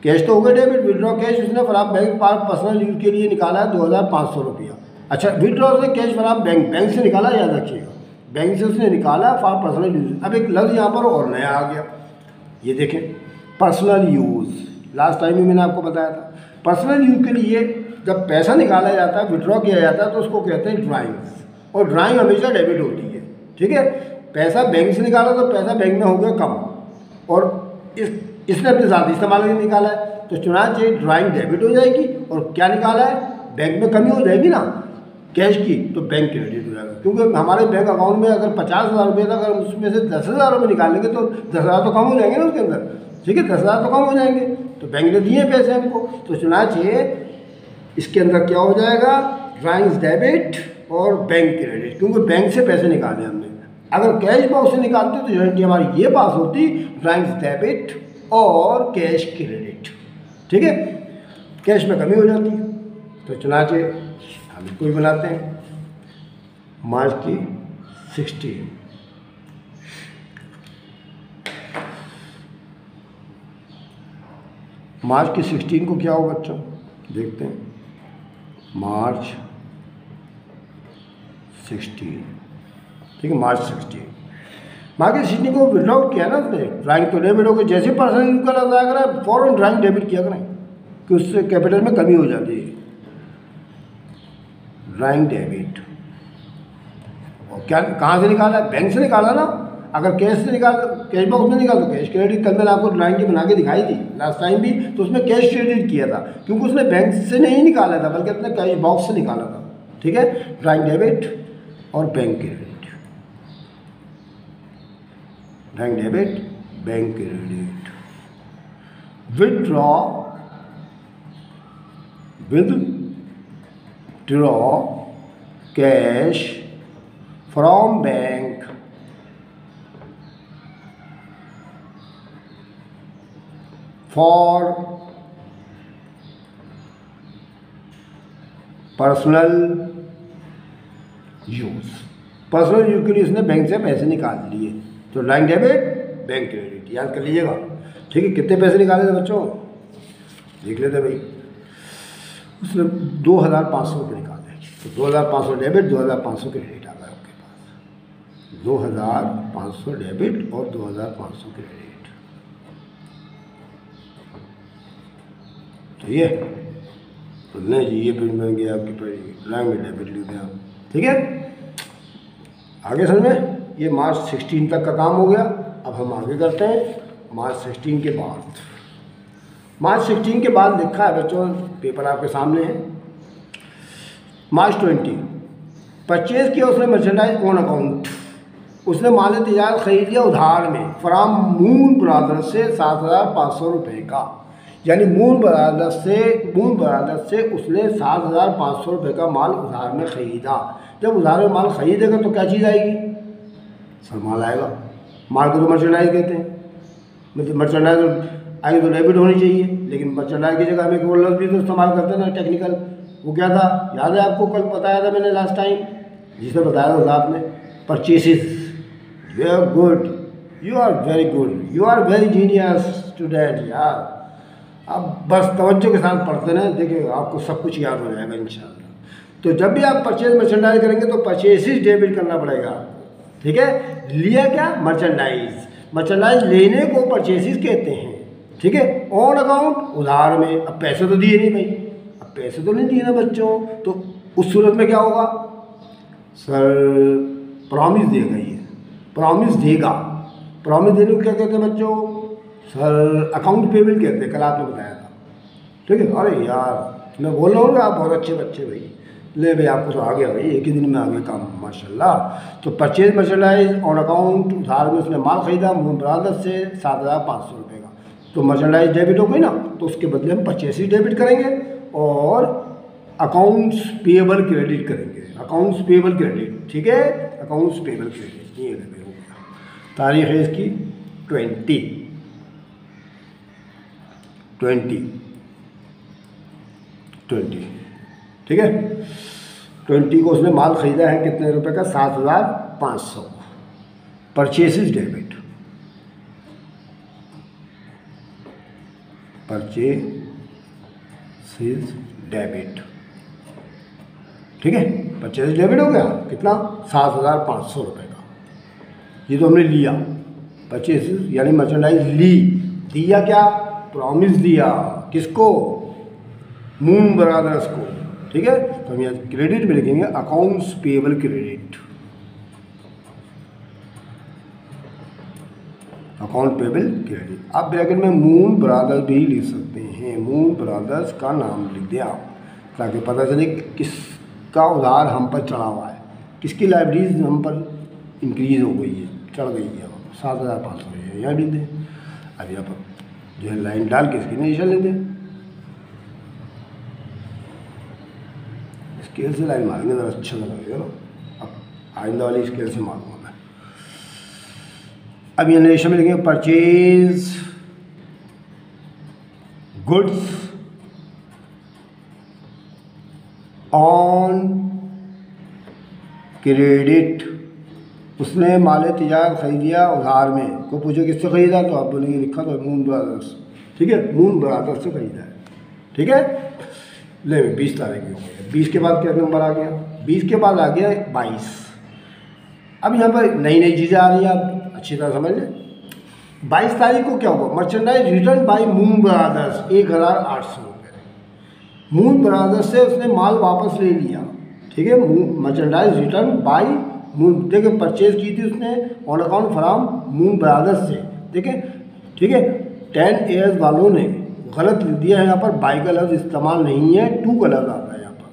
Speaker 1: कैश तो हो गया डेबिट, विड्रॉ कैश उसने फ्रॉम बैंक पर्सनल यूज के लिए निकाला है 2500 रुपया। अच्छा, विड्रॉ से कैश फ्रॉम बैंक से निकाला, याद रखिएगा, बैंक से उसने निकाला फॉर पर्सनल यूज। अब एक लफ्ज़ यहाँ पर और नया आ गया, ये देखें, पर्सनल यूज़। लास्ट टाइम भी मैंने आपको बताया था, पर्सनल यूज के लिए जब पैसा निकाला जाता है, विड्रॉ किया जाता है, तो उसको कहते हैं ड्राइंग्स, और ड्राइंग हमेशा डेबिट होती है, ठीक है। पैसा बैंक से निकाला तो पैसा बैंक में हो गया कम, और इसने अपने साथ इस्तेमाल करके निकाला है, तो चुनांचे ड्राइंग डेबिट हो जाएगी। और क्या निकाला है, बैंक में कमी हो जाएगी ना कैश की, तो बैंक क्रेडिट हो जाएगा। क्योंकि हमारे बैंक अकाउंट में अगर 50,000 रुपये था, अगर उसमें से 10,000 रुपये निकालेंगे तो 10,000 तो कम हो जाएंगे ना उसके अंदर, ठीक है, 10,000 तो कम हो जाएंगे। तो बैंक ने दिए पैसे हमको, तो चुनांचे इसके अंदर क्या हो जाएगा, ड्राइंग्स डेबिट और बैंक क्रेडिट, क्योंकि बैंक से पैसे निकाले हमने। अगर कैश बॉक्स से निकालते तो गारंटी हमारी ये पास होती, ड्राइंग्स डेबिट और कैश क्रेडिट, ठीक है, कैश में कमी हो जाती है। तो चुनांचे हम इसको ही बनाते हैं मार्च की 16। मार्च की 16 को क्या होगा बच्चों, देखते हैं। मार्च 16, ठीक है, मार्च 16। मार्च की 16 को विड्रॉ किया ना उसने, ड्राइंग तो डेबिट हो गई। जैसे पर्सनल इनकम लगाया करें, फॉरन ड्राइंग डेबिट किया करें कि उससे कैपिटल में कमी हो जाती है। ड्राइंग डेबिट, और क्या कहाँ से निकाला, बैंक से निकाला ना। अगर कैश से निकाल, कैश बॉक्स में निकाल तो कैश क्रेडिट। कल मैंने आपको ड्राइंग की बना के दिखाई थी लास्ट टाइम भी, तो उसमें कैश क्रेडिट किया था, क्योंकि उसने बैंक से नहीं निकाला था बल्कि अपने कैश बॉक्स से निकाला था, ठीक है। ड्राइंग डेबिट और bank credit, drawing debit bank credit. Withdraw, withdraw cash from bank for personal use. Personal use के लिए उसने बैंक से पैसे निकाल लिए, तो ड्राइंग डेबिट बैंक क्रेडिट, याद कर लीजिएगा, ठीक है। कितने पैसे निकाले थे बच्चों, देख लेते भाई। उसने 2,500 रुपये निकाले, तो 2,500 डेबिट, 2,500 क्रेडिट आ गया आपके पास। 2,500 डेबिट और 2,500 क्रेडिट, ठीक है। तो नहीं जी, ये फिर बन गया आपकी ड्राइंग में डेबिट लिख दिया, ठीक है। आगे समझ में, ये मार्च 16 तक का काम हो गया। अब हम आगे करते हैं मार्च 16 के बाद। मार्च 16 के बाद लिखा है बच्चों, पेपर आपके सामने है। मार्च 20, परचेज किया उसने मर्चेंडाइज ऑन अकाउंट। उसने माल तजारत खरीद लिया उधार में फ्रॉम मून ब्रदर्स से 7,500 रुपये का, यानी मून ब्रदर्स से उसने 7,500 रुपये का माल उधार में ख़रीदा। जब उधार में माल ख़रीदेगा तो क्या चीज़ आएगी, सर माल आएगा। माल को तो मर्चेंडाइज कहते हैं, मतलब मर्चेंडाइज आएगी तो डेबिट होनी चाहिए, लेकिन मर्चेंडाइज की जगह हमें केवल लफ्ज़ भी तो इस्तेमाल करते हैं ना टेक्निकल। वो क्या था, याद है आपको, कल बताया था मैंने लास्ट टाइम, जिसे बताया था आपने, purchases. You are good, you are very good, you are very genius student यार। आप बस तवज्जो के साथ पढ़ते रहें, देखिए आपको सब कुछ याद हो जाएगा इंशाल्लाह। तो जब भी आप परचेज मर्चेंडाइज करेंगे तो परचेसिस डेबिट करना पड़ेगा आपको, ठीक है। लिया क्या? मर्चेंडाइज। मर्चेंडाइज लेने को परचेसिस कहते हैं, ठीक है। ऑन अकाउंट उधार में, अब पैसे तो दिए नहीं भाई, अब पैसे तो नहीं दिए ना बच्चों, तो उस सूरत में क्या होगा? सर प्रॉमिस देगा, ये प्रॉमिस देगा। प्रॉमिस देने को क्या कहते हैं बच्चों? सर अकाउंट पेबल कहते हैं, कल आपने बताया था, ठीक है। अरे यार मैं बोल रहा हूँ ना, आप बहुत अच्छे बच्चे भाई। ले भाई आपको तो आ गया भाई, एक ही दिन में आ गया काम माशाल्लाह। तो परचेज मर्चेंडाइज ऑन अकाउंट, उधार में उसने माल खरीदा मून ब्रादर्स से 7,500 रुपये का, तो मर्चेंडाइज डेबिट हो गई ना, तो उसके बदले हम परचेसिस डेबिट करेंगे और अकाउंट्स पेएबल क्रेडिट करेंगे। अकाउंट्स पेएबल क्रेडिट, ठीक है, अकाउंट्स पेएबल क्रेडिट, ये हो गया। तारीख है इसकी 20, ठीक है। 20 को उसने माल खरीदा है कितने रुपए का? 7,500। परचेसिस डेबिट, परचेसिस डेबिट, ठीक है। परचेसिस डेबिट हो गया कितना? 7,500 रुपये का। ये तो हमने लिया परचेसिस, यानी मर्चेंडाइज ली। दिया क्या? प्रॉमिस दिया। किसको? मून ब्रदर्स को, ठीक है। तो हम यहाँ क्रेडिट में लिखेंगे accounts payable credit, account payable credit. आप ब्रैकेट में मून ब्रदर्स भी लिख सकते हैं, मून ब्रदर्स का नाम लिख दिया ताकि पता चले किसका उधार हम पर चढ़ा हुआ है, किसकी लाइब्रेरीज हम पर इंक्रीज हो गई है, चढ़ गई है। 7,500 है, यहाँ लिख दें। अब यहाँ पर जो है लाइन डाल के इसकी इनिशियल लिख दें, स्केल से लाइन मारेंगे ज़रा अच्छा लगेगा ना। अब आइंदा वाली स्केल से मारूंगा मैं। अब ये नरेशन में लिखेंगे परचेज गुड्स ऑन क्रेडिट। उसने माल तिजारत खरीदिया उधार में, को पूछो किससे खरीदा तो आप बोलेंगे लिखा तो मून ब्रदर्स, ठीक है, मून ब्रदर्स से खरीदा है, ठीक है। ले 20 तारीख की हो गई। 20 के बाद क्या नंबर आ गया? 20 के बाद आ गया 22। अब यहाँ पर नई नई चीज़ें आ रही हैं, आप अच्छी तरह समझ लें। 22 तारीख को क्या होगा? Merchandise return by Moon Brothers 1,800 रुपये। मून ब्रदर्स से उसने माल वापस ले लिया, ठीक है। मर्चेंडाइज रिटर्न बाय मून, देखिए परचेज की थी उसने on account from moon brothers से, देखिए, ठीक है। 10 ईयर्स वालों ने गलत लिख दिया है, यहाँ पर बाई का लफ्ज़ इस्तेमाल नहीं है, टू का लफ्ज़ आता है यहाँ पर,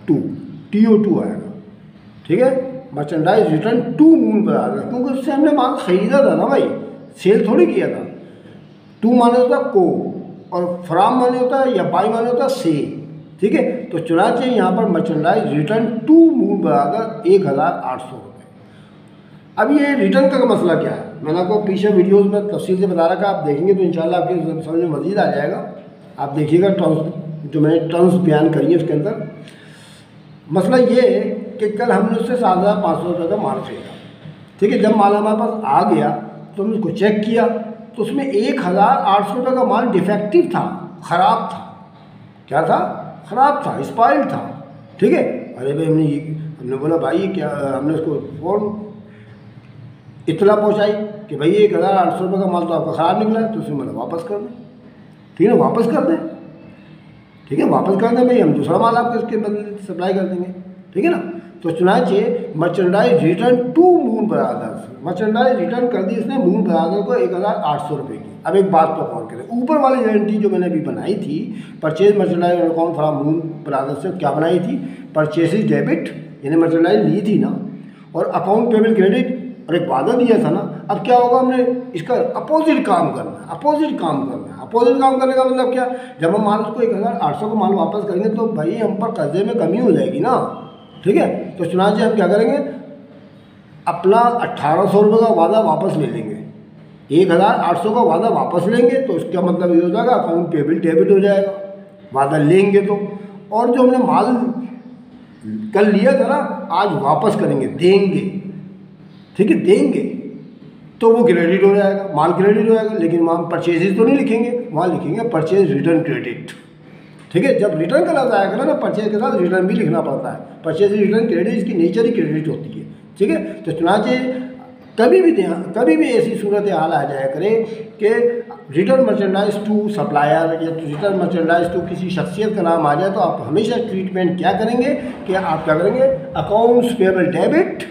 Speaker 1: टू, TO2 आएगा, ठीक है। Merchandise return to Moon Brothers, क्योंकि उससे हमने माल खरीदा था ना भाई, सेल थोड़ी किया था। टू माने होता को, और फ्रॉम माने होता है या बाई माने होता है से, ठीक है। तो चुनाचे यहाँ पर merchandise return to Moon Brothers 1,800 रुपये। अब ये रिटर्न का मसला क्या है, मैंने आपको पीछे वीडियोस में तफसील से बता रखा, आप देखेंगे तो इंशाल्लाह आपके समझ में मज़ीद आ जाएगा। आप देखिएगा टर्म्स, जो मैंने टर्म्स बयान करी है उसके अंदर मसला ये है कि कल हमने उससे 7,500 रुपये का माल खरीदा, ठीक है। जब माल हमारे पास आ गया तो हमने उसको चेक किया तो उसमें 1,800 रुपये का माल डिफेक्टिव था, ख़राब था। क्या था? ख़राब था, स्पॉइल्ड था, ठीक है। अरे भाई हमने बोला भाई क्या, हमने उसको फ़ौरन इतला पहुँचाई कि भाई 1,800 रुपये का माल तो आपका ख़राब निकला है, तो उसने मतलब वापस कर दें, ठीक है ना, वापस कर दें, ठीक है, वापस कर दें भाई, हम दूसरा माल आपको इसके बदले सप्लाई कर देंगे, ठीक है ना। तो चुनाचे merchandise return to Moon Brothers, merchandise return कर दी इसने मून ब्रदर्स को 1,800 रुपये की। अब एक बात पर गौर करें, ऊपर वाली गारंटी जो मैंने अभी बनाई थी, purchase merchandise account from moon brothers से, क्या बनाई थी? परचेसिस डेबिट, यानी मर्चेंडाइज ली थी ना, और अकाउंट पेबल क्रेडिट, और एक वादा दिया था ना। अब क्या होगा, हमने इसका अपोजिट काम करना है, अपोजिट काम करना है। अपोजिट काम करने का मतलब क्या? जब हम माल उसको 1,800 को माल वापस करेंगे तो भाई हम पर कर्जे में कमी हो जाएगी ना, ठीक है। तो चुनाचे हम क्या करेंगे, अपना 1,800 रुपये का वादा वापस ले लेंगे, 1,800 का वादा वापस लेंगे, तो इसका मतलब ये हो जाएगा अकाउंट पेबल डेबिट हो जाएगा, वादा लेंगे तो। और जो हमने माल कल लिया था ना, आज वापस करेंगे, देंगे, ठीक है, देंगे, तो वो क्रेडिट हो जाएगा, माल क्रेडिट हो जाएगा। लेकिन वहाँ परचेजेज तो नहीं लिखेंगे, वहाँ लिखेंगे परचेज रिटर्न क्रेडिट। ठीक है, जब रिटर्न का लफ्ज़ आएगा ना परचेज के साथ रिटर्न भी लिखना पड़ता है। परचेज रिटर्न क्रेडिट इसकी नेचर ही क्रेडिट होती है। ठीक है, तो चुनाचे कभी भी ऐसी सूरत हाल आ जाया करे कि रिटर्न मर्चेंडाइज टू सप्लायर या रिटर्न मर्चेंडाइज टू किसी शख्सियत का नाम आ जाए, तो आप हमेशा ट्रीटमेंट क्या करेंगे कि आप क्या करेंगे, अकाउंट्स पेबल डेबिट,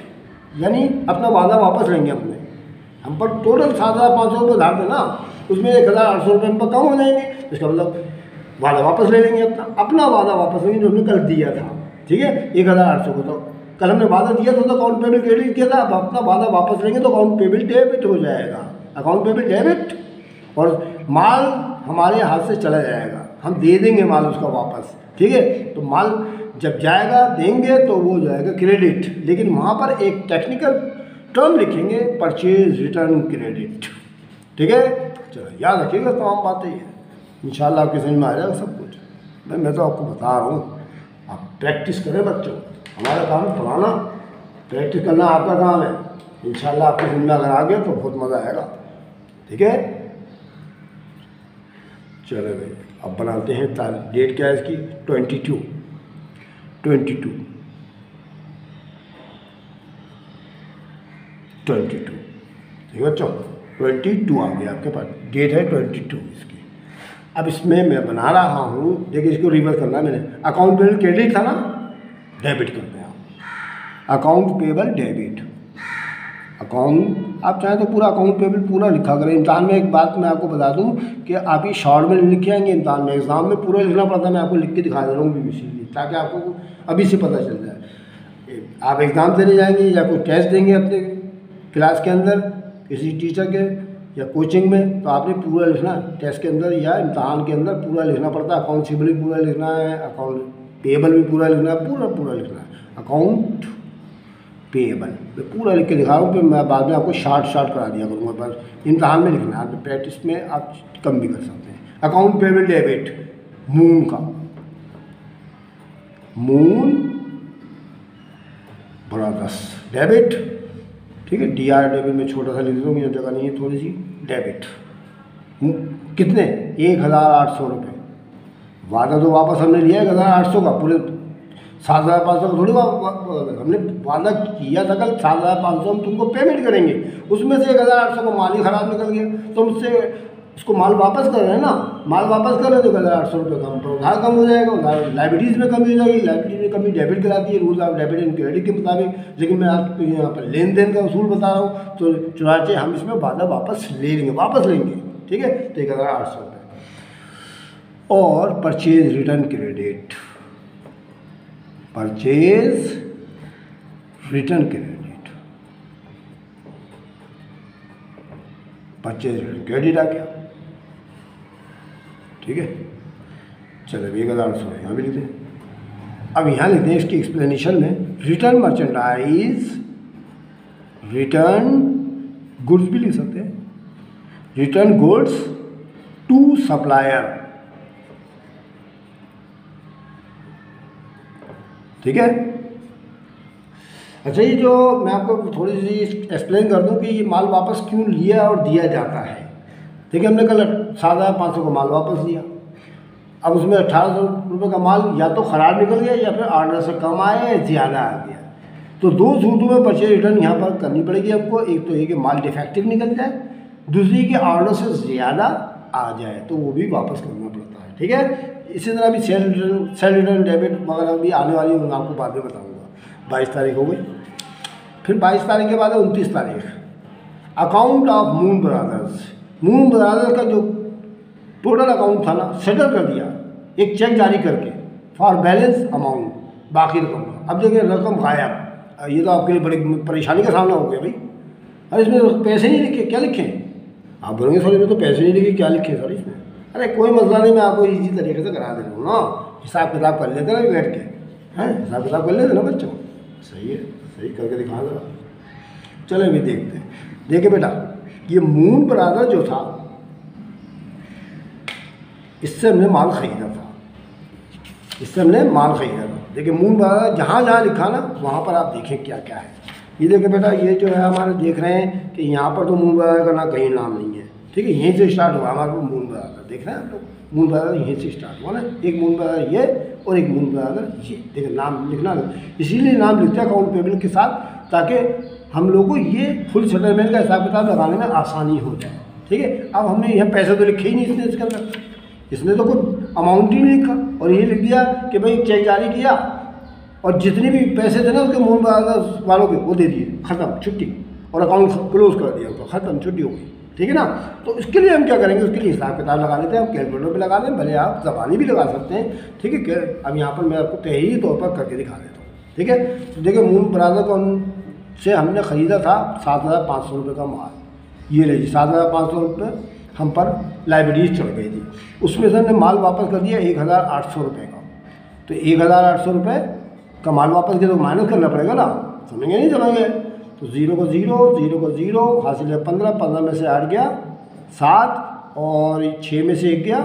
Speaker 1: यानी अपना वादा वापस लेंगे अपने। हम पर टोटल 7,500 रुपये धार देना, उसमें 1,800 रुपये हम पर कम हो जाएंगे। इसका मतलब वादा वापस ले लेंगे, अपना वादा वापस लेंगे जो हमने कल दिया था। ठीक है, 1,800 को तो कल हमने वादा दिया था तो अकाउंट पेबल क्रेडिट किया था, अब अपना वादा वापस लेंगे तो अकाउंट पेबल डेबिट हो जाएगा। अकाउंट पेबल डेबिट, और माल हमारे हाथ से चला जाएगा, हम दे देंगे माल उसका वापस। ठीक है, तो माल जब जाएगा देंगे तो वो हो जाएगा क्रेडिट। लेकिन वहाँ पर एक टेक्निकल टर्म लिखेंगे, परचेज रिटर्न क्रेडिट। ठीक है, चलो याद रखिएगा तमाम बातें ये, इंशाल्लाह आपके समझ में आ जाएगा सब कुछ। मैं तो आपको बता रहा हूँ, आप प्रैक्टिस करें बच्चों। हमारा काम है पढ़ाना, प्रैक्टिस करना आपका काम है। इंशाल्लाह आपके समझ में अगर आ गया तो बहुत मज़ा आएगा। ठीक है, चलो भाई अब बनाते हैं तारीख। डेट क्या है इसकी, 22 ठीक है बच्चों, 22 आ गया आपके पास, डेट है 22 इसकी। अब इसमें मैं बना रहा हूँ, देखिए इसको रिवर्स करना है मैंने। अकाउंट पेबल क्रेडिट था ना, डेबिट करते हैं अकाउंट पेबल डेबिट। अकाउंट आप चाहें तो पूरा अकाउंट पेबल पूरा लिखा करें। इम्तहान में एक बात मैं आपको बता दूं कि आप ये शॉर्ट में लिखे आएंगे, इम्तहान में एग्ज़ाम में पूरा लिखना पड़ता है। मैं आपको लिख के दिखा दे रहा हूँ इसीलिए, ताकि आपको अभी से पता चल जाए। आप एग्ज़ाम देने जाएंगे या कोई टेस्ट देंगे अपने क्लास के अंदर किसी टीचर के या कोचिंग में, तो आपने पूरा लिखना है। टेस्ट के अंदर या इम्तहान के अंदर पूरा लिखना पड़ता है। अकाउंट पेबल भी पूरा लिखना है, अकाउंट पेबल भी पूरा लिखना है, पूरा लिखना है। अकाउंट पेबल मैं पूरा लिख के दिखा रहा हूँ, फिर मैं बाद में आपको शार्ट करा दिया करूँगा। बस इम्तहान में लिखना है, प्रैक्टिस में आप कम भी कर सकते हैं। अकाउंट पेबल डेबिट, मून का, मून ब्रदर्स डेबिट। ठीक है, DR डेबिट में छोटा सा लिख देता हूँ, मुझे जगह नहीं है थोड़ी सी। डेबिट कितने, 1,800 रुपये। वादा तो वापस हमने लिया 1,800 का, पूरे 7,500 का थोड़ी हमने वादा किया था कल 7,500 हम तुमको पेमेंट करेंगे, उसमें से 1,800 का माल ही ख़राब निकल गया, तो मुझसे उसको माल वापस कर रहे हैं ना। माल वापस कर रहे हैं तो 1,800 रुपये कम, तो उधार कम हो जाएगा, उधार लाइबिलिटीज़ में कमी हो जाएगी। लाइबिलिटीज में कमी डेबिट कहलाती है, rules of debit and credit के मुताबिक। लेकिन मैं आपको यहाँ पर लेन देन का उसूल बता रहा हूँ, तो चुनाचे हम इसमें वादा वापस लेंगे। ठीक है, तो 1,800 रुपये। और purchase return credit, purchase return credit, purchase return credit आ गया। ठीक है, चलो 1,800 यहाँ भी लिखते हैं। अब यहाँ लिखते हैं इसकी एक्सप्लेनेशन में, रिटर्न मर्चेंडाइज, रिटर्न गुड्स भी लिख सकते हैं, रिटर्न गुड्स टू सप्लायर। ठीक है, अच्छा ये जो मैं आपको थोड़ी सी एक्सप्लेन कर दूं कि ये माल वापस क्यों लिया और दिया जाता है। ठीक है, हमने कल 7,500 का माल वापस दिया, अब उसमें 1,800 रुपये का माल या तो ख़राब निकल गया या फिर ऑर्डर से कम आया या ज़्यादा आ गया। तो दो सूरतों में परचेज रिटर्न यहाँ पर करनी पड़ेगी हमको। एक तो ये कि माल डिफेक्टिव निकल जाए, दूसरी कि ऑर्डर से ज़्यादा आ जाए तो वो भी वापस करना पड़ता है। ठीक है, इसी तरह भी सेल रिटर्न डेबिट वगैरह भी आने वाली है, मैं आपको बाद में बताऊँगा। 22 तारीख हो गई, फिर 22 तारीख के बाद 29 तारीख, account of moon brothers. Moon brothers का जो टोटल अकाउंट था ना, सेटल कर दिया एक चेक जारी करके फॉर बैलेंस अमाउंट, बाकी रकम का। अब देखिए रकम गायब, ये तो आपके लिए बड़ी परेशानी का सामना हो गया भाई। अरे इसमें पैसे नहीं लिखे, क्या लिखे? आप बोलेंगे सर इसमें तो पैसे नहीं लिखे, क्या लिखे सर इसमें? अरे कोई मसला नहीं, मैं आपको इसी तरीके से करा दे रहा हूँ ना। हिसाब किताब कर लेते ना बैठ के, हैं हिसाब किताब कर लेते ना बच्चों। सही है, सही करके दिखा जरा। चलो अभी देखते हैं। देखिए बेटा, ये मून ब्रदर जो था, इससे हमने माल खरीदा था, देखिए मून ब्रदर जहाँ जहाँ लिखा ना, वहाँ पर आप देखें क्या क्या है। ये देखो बेटा, ये जो है हमारे देख रहे हैं कि यहाँ पर तो मून ब्रदर का ना कहीं नाम नहीं है, ठीक है। यहीं से स्टार्ट हुआ हमारे को मून ब्रदर, देख रहे हैं आप लोग, मून ब्रदर यहीं से स्टार्ट हुआ ना। एक मून ब्रदर ये और एक मून ब्रदर ये, देखिए नाम लिखना, इसीलिए नाम लिखते हैं अकाउंट पेबल के साथ, ताकि हम लोग को ये फुल सेटलमेंट का हिसाब किताब लगाने में आसानी हो जाए, ठीक है। अब हमने यहाँ पैसे तो लिखे ही नहीं इसने, इसके अंदर इसने तो कोई अमाउंट ही नहीं लिखा, और ये लिख दिया कि भाई चेक जारी किया और जितने भी पैसे थे ना उसके मून ब्रदर्स वालों के वो दे दिए, ख़त्म, छुट्टी, और अकाउंट क्लोज कर दिया उसका, ख़त्म, छुट्टी हो गई, ठीक है ना। तो इसके लिए हम क्या करेंगे, उसके लिए हिसाब किताब लगा लेते हैं, हम कैलकुलेटर पे लगा लें, भले आप ज़बानी भी लगा सकते हैं, ठीक है। अब यहाँ पर मैं आपको तहरीरी तौर पर करके दिखा देता हूँ, ठीक है। तो देखिए मून ब्रदर को से हमने ख़रीदा था 7,500 रुपये का माल, ये लीजिए 7,500 रुपये हम पर लाइब्रेरीज चढ़ गई थी, उसमें से हमने माल वापस कर दिया 1,800 रुपये का। तो 1,800 रुपये का माल वापस किया तो माइनस करना पड़ेगा ना, समझेंगे नहीं समझेंगे। तो 0 को 0, 0 को 0, हासिल है 15, 15 में से 8 गया 7, और 6 में से 1 गया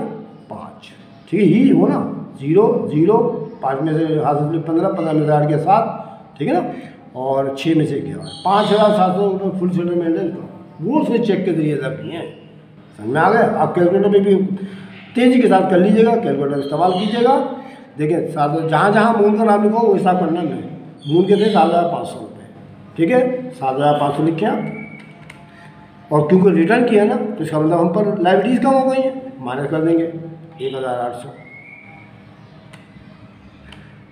Speaker 1: 5, ठीक है, यही हो ना, 0 0, 5 में से हासिल 15, 15 में से 8 गया 7, ठीक है ना, और 6 में से 1 गया 5,700 रुपये फुल सेटलमेंट है, वो उसने चेक के जरिए दर्ज किए हैं, समझ में आ गया। आप कैलकुलेटर में भी तेज़ी के साथ कर लीजिएगा, कैलकुलेटर इस्तेमाल कीजिएगा। देखिए जहाँ जहाँ मून का नाम लिखा हो वो हिसाब करना है, मून के थे 7,500 रुपये, ठीक है, 7,500 लिखे आप, और क्योंकि रिटर्न किया ना तो इसका मतलब हम पर लाइब्रेरीज कम हो गई हैं, माइनस कर देंगे 1,800,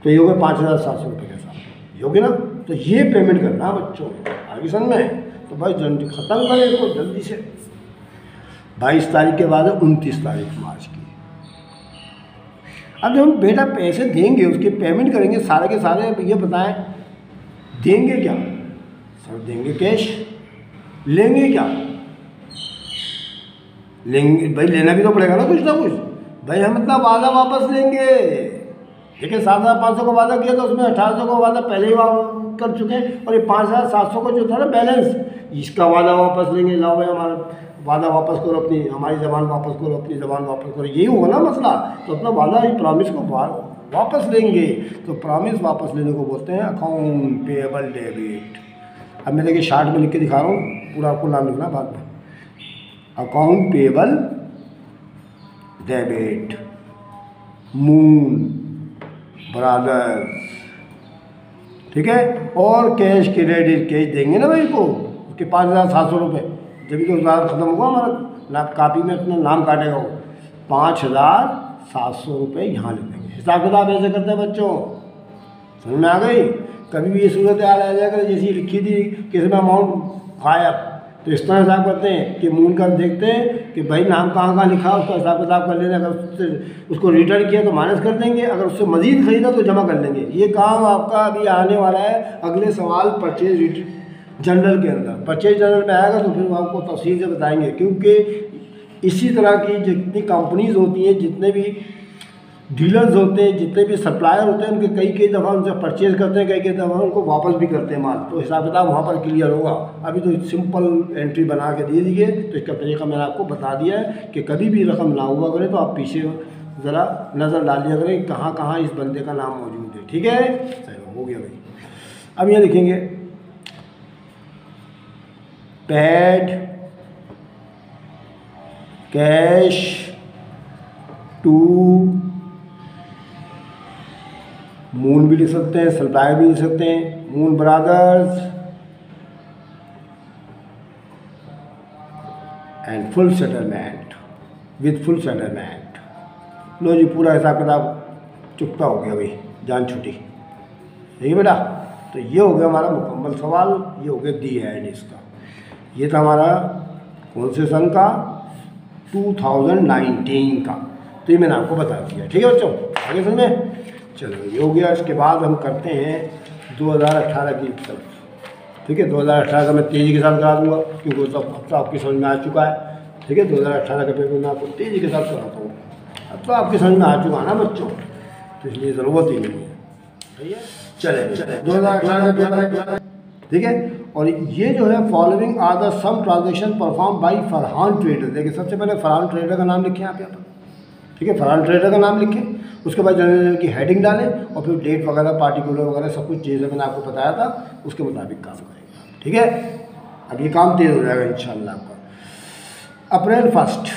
Speaker 1: तो ये हो गए 5,700 रुपये के साथ, ये हो गया ना। तो ये पेमेंट करना बच्चों, आगे समझ में, तो भाई जल्दी ख़त्म करें इसको जल्दी से। 22 तारीख के बाद है 29 तारीख मार्च की। अब जब हम बेटा पैसे देंगे, उसके पेमेंट करेंगे सारे के सारे, ये बताएं देंगे क्या सर, देंगे कैश, लेंगे क्या, लेंगे भाई, लेना भी तो पड़ेगा ना कुछ ना कुछ, भाई हम इतना वादा वापस लेंगे, ठीक है। 7,500 का वादा किया तो उसमें 1,800 का वादा पहले ही कर चुके हैं, और ये 5,700 का जो था ना बैलेंस, इसका वादा वापस लेंगे, लाओ भाई हमारा वादा वापस करो, अपनी हमारी ज़बान वापस करो, अपनी ज़बान वापस करो, यही होगा ना मसला। तो अपना वादा, ये प्रॉमिस को वापस लेंगे, तो प्रॉमिस वापस लेने को बोलते हैं अकाउंट पेएबल डेबिट। अब मैं देखिए शार्ट में लिख के दिखा रहा हूँ, पूरा आपको नाम लिखना बाद में, account payable debit moon brother, ठीक है। और कैश क्रेडिट, कैश देंगे ना भाई को उसके 5,700 रुपये, जब तो उधार खत्म होगा हमारा ना, कापी में अपना नाम काटेगा वो, 5,700 रुपये यहाँ लिख देंगे। हिसाब किताब ऐसे करते हैं बच्चों, समझ में आ गई। कभी भी ये सूरत हाल आ जाएगा जैसी लिखी थी कि इसमें अमाउंट गायब, तो इस तरह हिसाब करते हैं कि मून का देखते हैं कि भाई नाम कहाँ कहाँ लिखा, उसका हिसाब किताब कर लेना, अगर उसको रिटर्न किया तो माइनस कर देंगे, अगर उससे मज़ीद खरीदा तो जमा कर लेंगे। ये काम आपका अभी आने वाला है, अगले सवाल परचेज जनरल के अंदर, परचेज जनरल में आएगा तो फिर आपको तफसील से बताएंगे, क्योंकि इसी तरह की जितनी कंपनीज़ होती हैं, जितने भी डीलर्स होते हैं, जितने भी सप्लायर होते हैं, उनके कई दफ़ा उनसे परचेज़ करते हैं, कई दफ़ा उनको वापस भी करते हैं माल, तो हिसाब किताब वहाँ पर क्लियर होगा। अभी तो सिंपल एंट्री बना के दे दीजिए, तो इसका तरीका मैंने आपको बता दिया है कि कभी भी रकम ना हुआ करें तो आप पीछे ज़रा नज़र डाल दिया करें कहाँ कहाँ इस बंदे का नाम मौजूद है, ठीक है। चलो हो गया भाई। अब ये लिखेंगे पेड कैश टू मून भी लिख सकते हैं, सप्लायर भी लिख सकते हैं, Moon Brothers and full settlement, with full settlement. लो जी, पूरा हिसाब किताब चुकता हो गया भाई, जान छुट्टी, ठीक है बेटा। तो ये हो गया हमारा मुकम्मल सवाल, ये हो गया दी एंड इसका। ये था हमारा कौन से सन का, 2019 का, तो ये मैंने आपको बता दिया, ठीक है बच्चों, आगे समझ में। चलो ये हो गया। इसके बाद हम करते हैं 2018 की तरफ, ठीक है। 2018 का मैं तेज़ी के साथ करा दूँगा क्योंकि वो सब आपकी समझ में आ चुका है, ठीक है। 2018 का पेपर मैं आपको तेज़ी के साथ कराता हूँ, अब तो आपकी समझ में आ चुका है ना बच्चों, तो इसलिए ज़रूरत ही नहीं है, ठीक है। चले 2018 का पेपर, ठीक है। और ये जो है following are the some transaction perform by Farhan trader. देखिए सबसे पहले फरहान ट्रेडर का नाम लिखें आप यहाँ पर, ठीक है, फरहान ट्रेडर का नाम लिखें, उसके बाद जनरल की हेडिंग डालें और फिर डेट वगैरह पार्टिकुलर वगैरह सब कुछ चीज़ें मैंने आपको बताया था उसके मुताबिक काम करेंगे। ठीक है, अब ये काम तेज़ हो जाएगा इंशाल्लाह आपका। अप्रैल 1,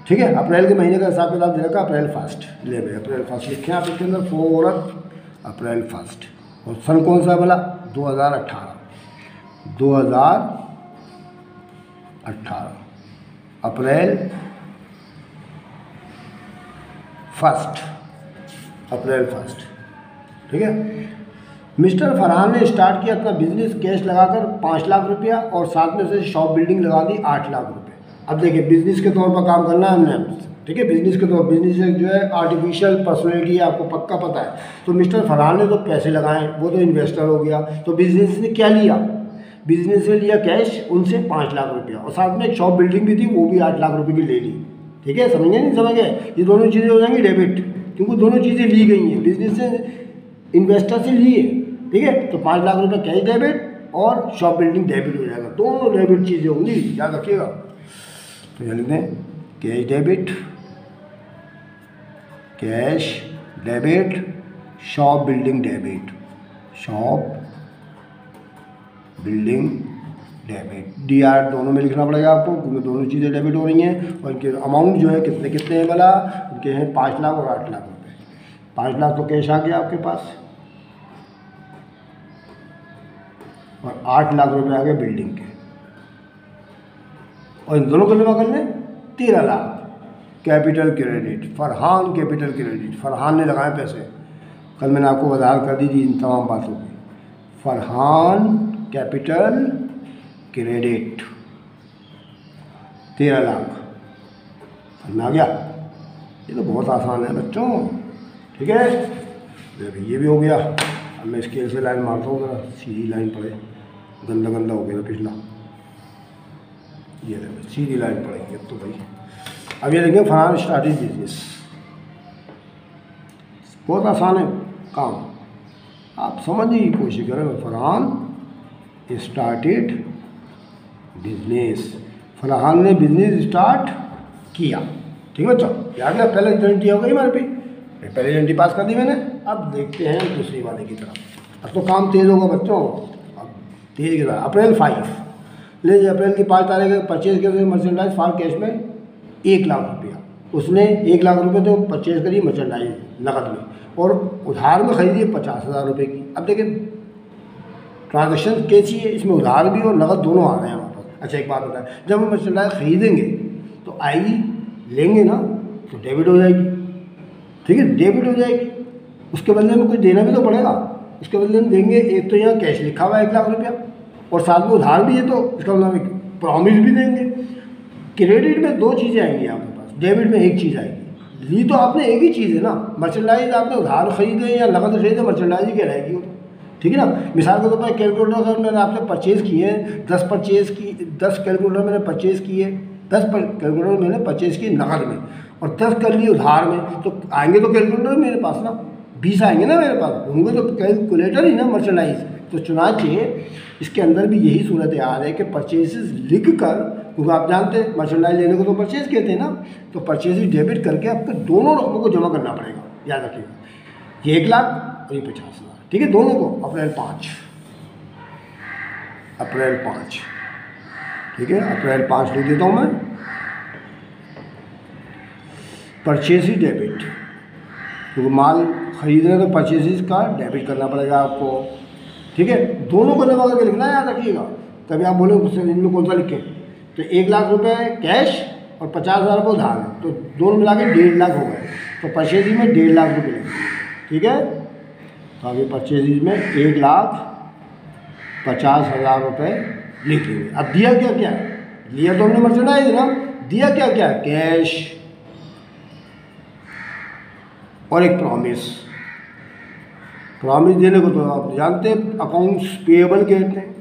Speaker 1: ठीक है, अप्रैल के महीने का हिसाब किताब दे रखा, अप्रैल 1 ले भाई, अप्रैल 1 लिखे आप इसके अंदर, फोरत अप्रैल 1। और सन कौन सा बोला? 2018, 2018 अप्रैल 1, अप्रैल 1, ठीक है। मिस्टर फरहान ने स्टार्ट किया अपना बिजनेस कैश लगाकर 5 लाख रुपया, और साथ में से शॉप बिल्डिंग लगा दी 8 लाख रुपये। अब देखिए बिजनेस के तौर पर काम करना है हमने, ठीक है, बिजनेस के तौर, बिजनेस जो है आर्टिफिशियल पर्सनैलिटी है, आपको पक्का पता है। तो मिस्टर फरहान ने तो पैसे लगाए, वो तो इन्वेस्टर हो गया। तो बिजनेस ने क्या लिया? बिजनेस ने लिया कैश, उनसे 5 लाख रुपया, और साथ में एक शॉप बिल्डिंग भी थी, वो भी 8 लाख रुपये की ले ली। ठीक है, समझ गए नहीं समझ गए? ये दोनों चीज़ें हो जाएंगी डेबिट, क्योंकि दोनों चीज़ें ली गई हैं, बिजनेस से इन्वेस्टर से लिए, ठीक है। तो 5 लाख रुपये कैश डेबिट और शॉप बिल्डिंग डेबिट हो जाएगा, दोनों डेबिट चीज़ें होंगी, याद रखिएगा। तो ये लिखते हैं cash debit, cash debit, shop building debit, shop building debit, DR दोनों में लिखना पड़ेगा आपको, क्योंकि दोनों चीज़ें डेबिट हो रही हैं। और इनके अमाउंट जो है कितने कितने हैं बोला, इनके हैं 5 लाख और 8 लाख रुपये। 5 लाख तो कैश आ गया आपके पास, और 8 लाख रुपये आ गए बिल्डिंग के, और इन दोनों को जमा कर लें 13 lakh. Capital credit, Farhan capital credit, Farhan ने लगाए पैसे, कल मैंने आपको वजाहत कर दी थी इन तमाम बातों की। फरहान कैपिटल क्रेडिट 13 लाख, समझ आ गया? ये तो बहुत आसान है बच्चों, ठीक है। देखिए ये भी हो गया। अब मैं स्केल से लाइन मारता हूँ, ज़रा सीधी लाइन पड़े, गंदा गंदा हो गया पिछला, ये देखो सीधी लाइन पड़ेगी तो भाई। अब ये देखेंगे फरहान स्टार्टेड बिजनेस, बहुत आसान है काम, आप समझने की कोशिश करें। फरहान स्टार्टेड बिजनेस, फरहान ने बिजनेस स्टार्ट किया, ठीक है बच्चों, याद है? पहले एजेंटी हो गई हमारे पे, पहले एजेंटी पास कर दी मैंने। अब देखते हैं दूसरी वाले की तरफ, अब तो काम तेज़ होगा बच्चों, अब तेज़ की तरह। अप्रैल 5 ले, अप्रैल की 5 तारीख को परचेज किया मर्चेंडाइज फॉर कैश में 1 लाख रुपया, उसने 1 लाख रुपये तो परचेज करी मर्चेंडाइज नकद में, और उधार में खरीदी 50,000 रुपये की। अब देखिए ट्रांजेक्शन कैसी है, इसमें उधार भी और नकद दोनों आ रहे हैं हमारे पास। अच्छा एक बात बताएं, जब हम मर्चेंडाइज खरीदेंगे तो आएगी, लेंगे ना तो डेबिट हो जाएगी, ठीक है, डेबिट हो जाएगी। उसके बदले में कुछ देना भी तो पड़ेगा, उसके बदले में देंगे। एक तो यहाँ कैश लिखा हुआ है 1 लाख रुपया, और साथ में उधार भी है, तो इसका मतलब प्रॉमिस भी देंगे। क्रेडिट में 2 चीज़ें आएंगी आपके पास, डेबिट में 1 चीज़ आएगी। ली तो आपने एक ही चीज़ है ना, मर्चेंडाइज आपने उधार खरीदे या नकद खरीदे, मर्चेंडाइज ही कहलाएगी वो, ठीक है ना। मिसाल के तौर पर कैलकुलेटर अगर मैंने आपसे परचेज़ किए हैं, 10 कैलकुलेटर मैंने परचेज़ किए, 10 कैलकुलेटर मैंने परचेज़ किए नकद में, और 10 कर लिए उधार में, तो आएंगे तो कैलकुलेटर मेरे पास ना, 20 आएंगे ना मेरे पास, होंगे तो कैलकुलेटर ही ना मर्चेंडाइज। तो चुनांचे इसके अंदर भी यही सूरत हाल है कि परचेजेस लिख कर, क्योंकि आप जानते हैं मर्चेंडाइज लेने को तो परचेज कहते हैं ना, तो परचेजेस डेबिट करके आपको दोनों रकमों को जमा करना पड़ेगा, याद रखिएगा। ये 1 लाख और ये 50,000, ठीक है, दोनों को। अप्रैल 5, अप्रैल 5, ठीक है, अप्रैल 5 लिख देता हूँ मैं। परचेज डेबिट, क्योंकि माल खरीदना तो परचेजेस का डेबिट करना पड़ेगा आपको, ठीक है। दोनों को जमा करके लिखना है, याद रखिएगा। तभी आप बोले इनमें कौन सा लिखें, तो 1 लाख रुपये कैश और 50,000 रुपये उधार है, तो दोनों मिला के 1.5 लाख हो गए। तो परचेजिंग में 1.5 लाख रुपये लेंगे, ठीक है। तो अभी परचेजिंग में 1,50,000 रुपये लिख लेंगे। अब दिया क्या क्या है, लिया तो हमने मर्चेंडाइज ना, दिया क्या क्या है, कैश और एक प्रॉमिस। प्रॉमिस देने को तो आप जानते हैं अकाउंट्स पेएबल कहते हैं,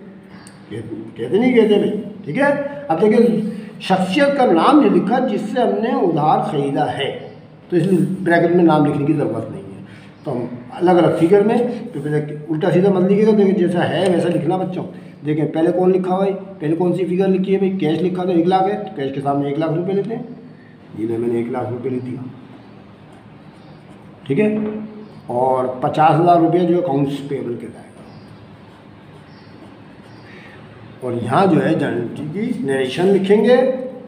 Speaker 1: कहते नहीं कहते भाई, ठीक है। अब देखिए शख्सियत का नाम नहीं लिखा जिससे हमने उधार खरीदा है, तो इसलिए ब्रैकेट में नाम लिखने की ज़रूरत नहीं है। तो हम अलग अलग फिगर में, तो पहले उल्टा सीधा मत लिखिएगा, देखिए जैसा है वैसा लिखना बच्चों। देखें पहले कौन लिखा हुआ है, पहले कौन सी फिगर लिखी है भाई, कैश लिखा तो 1 लाख है, तो कैश के सामने 1 लाख रुपये लेते हैं, ये मैंने 1 लाख रुपये लिख दिया, ठीक है। और 50,000 रुपये जो अकाउंट्स पेएबल के जाएगा, और यहाँ जो है जनरल की नरेशन लिखेंगे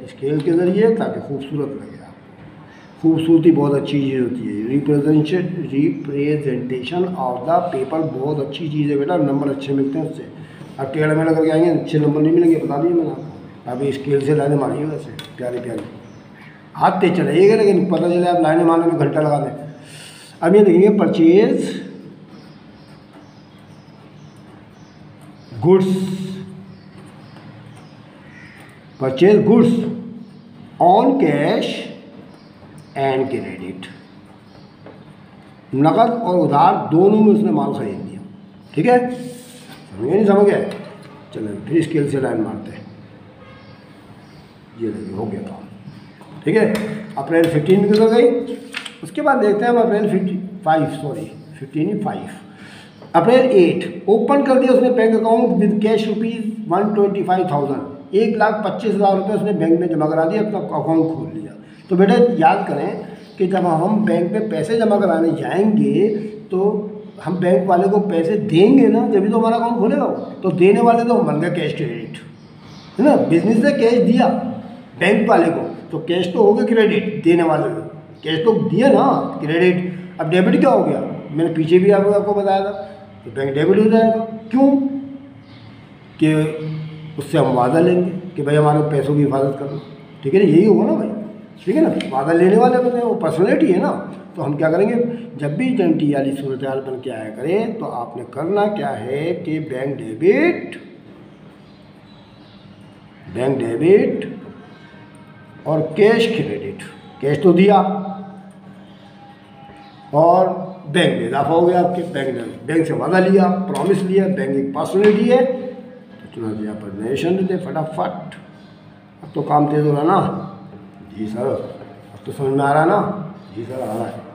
Speaker 1: स्केल के ज़रिए, ताकि खूबसूरत लगे आपको। खूबसूरती बहुत अच्छी चीज़ होती है। रिप्रेजेंटेशन ऑफ द पेपर बहुत अच्छी चीज़ है बेटा, नंबर अच्छे मिलते हैं उससे। अब टेढ़ा मेढ़ा करके आएंगे अच्छे नंबर नहीं मिलेंगे, बता दिए मैंने आपको। अभी स्केल से लाइनें मारिए वैसे प्यारी प्यारी, हाथ तेज चलाइएगा, लेकिन पता चले आप लाइनें मारने में घंटा लगा दें। अब ये देखिए purchase goods on cash and credit, नकद और उधार दोनों में उसने माल खरीद दिया। ठीक है, समझ नहीं समझ गए? चलो फिर स्केल से लाइन मारते हैं। ये देखिए हो गया काम। ठीक है, अप्रैल 15 में गुजर गई। उसके बाद देखते हैं हम अप्रैल 15 अप्रैल 8 ओपन कर दिया उसने बैंक अकाउंट विद कैश ₹125,000, 1,25,000 रुपये उसने बैंक में जमा करा दिया, अपना अकाउंट खोल लिया। तो बेटा याद करें कि जब हम बैंक में पैसे जमा कराने जाएंगे तो हम बैंक वाले को पैसे देंगे ना, जब भी तो हमारा अकाउंट खोलेगा। तो देने वाले तो बन गया कैश क्रेडिट, है ना। बिजनेस ने कैश दिया बैंक वाले को, तो कैश तो हो गया क्रेडिट, देने वाले को कैश तो दिया ना, क्रेडिट। अब डेबिट क्या हो गया, मैंने पीछे भी आपको बताया था, तो बैंक डेबिट हो जाएगा। क्यों? कि उससे हम वादा लेंगे कि भाई हमारे पैसों की हिफाजत करना। ठीक है ना, यही होगा ना भाई, ठीक है ना। वादा लेने वाले होते हैं, वो पर्सनैलिटी है ना। तो हम क्या करेंगे, जब भी जनटी वाली सूरत हाल बन के आया करें, तो आपने करना क्या है कि बैंक डेबिट और कैश क्रेडिट। कैश तो दिया और बैंक में इजाफा हो गया आपके। बैंक से वादा लिया, प्रॉमिस लिया, बैंक एक पर्सनैलिटी है, तो चुना दिया पर नरेशन देते फटाफट। अब तो काम तेज हो रहा ना जी सर, अब तो समझ में आ रहा ना जी सर, आ रहा है।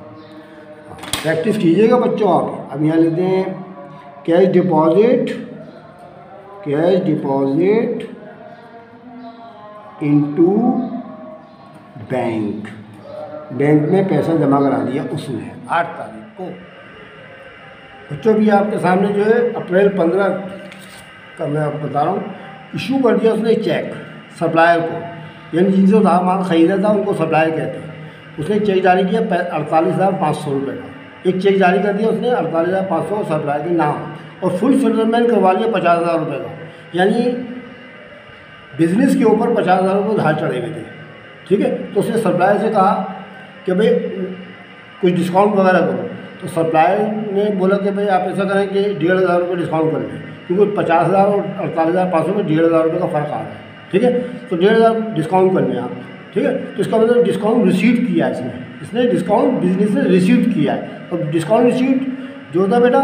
Speaker 1: प्रैक्टिस कीजिएगा बच्चों आप। अब यहाँ लेते हैं कैश डिपॉजिट इनटू बैंक में पैसा जमा करा दिया उसने 8 तारीख को। बच्चों भी आपके सामने जो है अप्रैल 15 का मैं आपको बता रहा हूँ, इशू कर दिया उसने चेक सप्लायर को, यानी जिनसे उधार माल खरीदा था उनको सप्लायर कहते हैं। उसने चेक जारी किया 48,500 रुपये का। एक चेक जारी कर दिया उसने 48,500 सप्लायर के नाम, और फुल सेटलमेंट करवा लिया 50,000 रुपये का। यानी बिजनेस के ऊपर 50,000 रुपये उधार चढ़े हुए थे। ठीक है, तो उसने सप्लायर से कहा कि भाई कुछ डिस्काउंट वगैरह करो। तो सप्लायर ने बोला कि भाई आप ऐसा करें कि 1,500 रुपये डिस्काउंट कर लें, क्योंकि 50,000 और 48,500 में 1,500 रुपये का फ़र्क आ रहा है। ठीक है, तो 1,500 डिस्काउंट कर लें आप। ठीक है, तो इसका मतलब डिस्काउंट रिसीव किया है इसने डिस्काउंट बिजनेस ने रिसीव किया है। और डिस्काउंट रिसीव जो होता है बेटा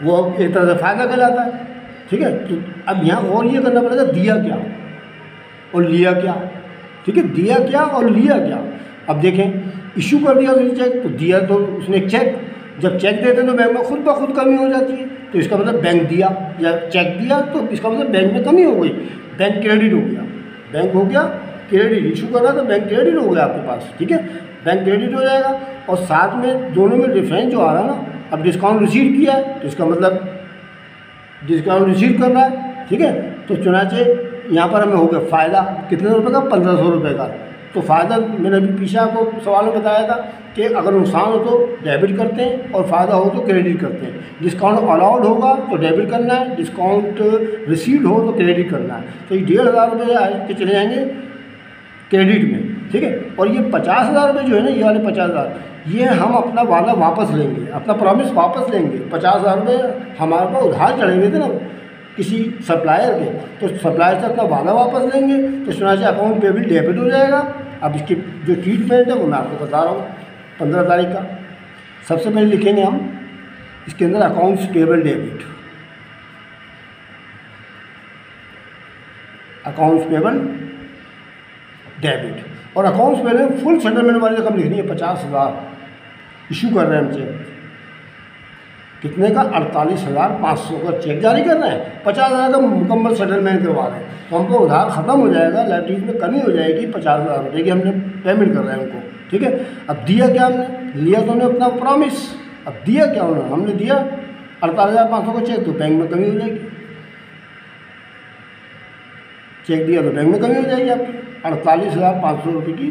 Speaker 1: वो एक तरह से फ़ायदा कहलाता है। ठीक है, तो अब यहाँ और ये करना पड़ेगा दिया क्या और लिया क्या। ठीक है, दिया क्या और लिया क्या। अब देखें, इशू कर दिया उसने चेक, तो दिया तो उसने चेक, जब चेक देते तो बैंक में खुद ब खुद कमी हो जाती है। तो इसका मतलब बैंक दिया या चेक दिया, तो इसका मतलब बैंक में कमी हो गई, बैंक क्रेडिट हो गया। बैंक हो गया क्रेडिट, इशू करना तो बैंक क्रेडिट हो गया आपके पास। ठीक है, बैंक क्रेडिट हो जाएगा। और साथ में दोनों में डिफरेंस जो आ रहा है ना, अब डिस्काउंट रिसीव किया है तो इसका मतलब डिस्काउंट रिसीव करना है। ठीक है, तो चुनाचे यहाँ पर हमें हो गया फ़ायदा कितने रुपए का, 1,500 रुपये का। तो फ़ायदा मैंने अभी पीछे आपको सवाल में बताया था कि अगर नुकसान हो तो डेबिट करते हैं और फ़ायदा हो तो क्रेडिट करते हैं। डिस्काउंट अलाउड होगा तो डेबिट करना है, डिस्काउंट रिसीव्ड हो तो क्रेडिट करना है। तो ये 1,500 रुपये के चले जाएंगे क्रेडिट में। ठीक है, और ये 50,000 रुपये जो है ना, ये वाले 50,000, ये हम अपना वादा वापस लेंगे, अपना प्रॉमिस वापस लेंगे। 50,000 रुपये हमारे पास उधार चढ़े हुए थे ना किसी सप्लायर के, तो सप्लायर से अपना वादा वापस लेंगे, तो सुना से अकाउंट पेबल डेबिट हो जाएगा। अब इसकी जो ट्रीटमेंट है वो मैं आपको बता रहा हूँ 15 तारीख का। सबसे पहले लिखेंगे हम इसके अंदर accounts payable debit, accounts payable debit. और अकाउंट्स पेबल फुल सेटलमेंट वाली रकम लिखनी है 50,000 इशू कर रहे हैं हम चेक। कितने का, 48,500 का चेक जारी करना है, 50,000 का मुकम्मल सेटलमेंट करवा रहे हैं। तो हमको उधार ख़त्म हो जाएगा, लाइबिलिटीज में कमी हो जाएगी 50,000 रुपये की हमने पेमेंट कर रहे हैं उनको। ठीक है, अब दिया क्या हमने, लिया तो हमने अपना प्रॉमिस, अब दिया क्या हमने दिया 48,500 का चेक, तो बैंक में कमी हो जाएगी। चेक दिया तो बैंक में कमी हो जाएगी आपकी 48,500 रुपये की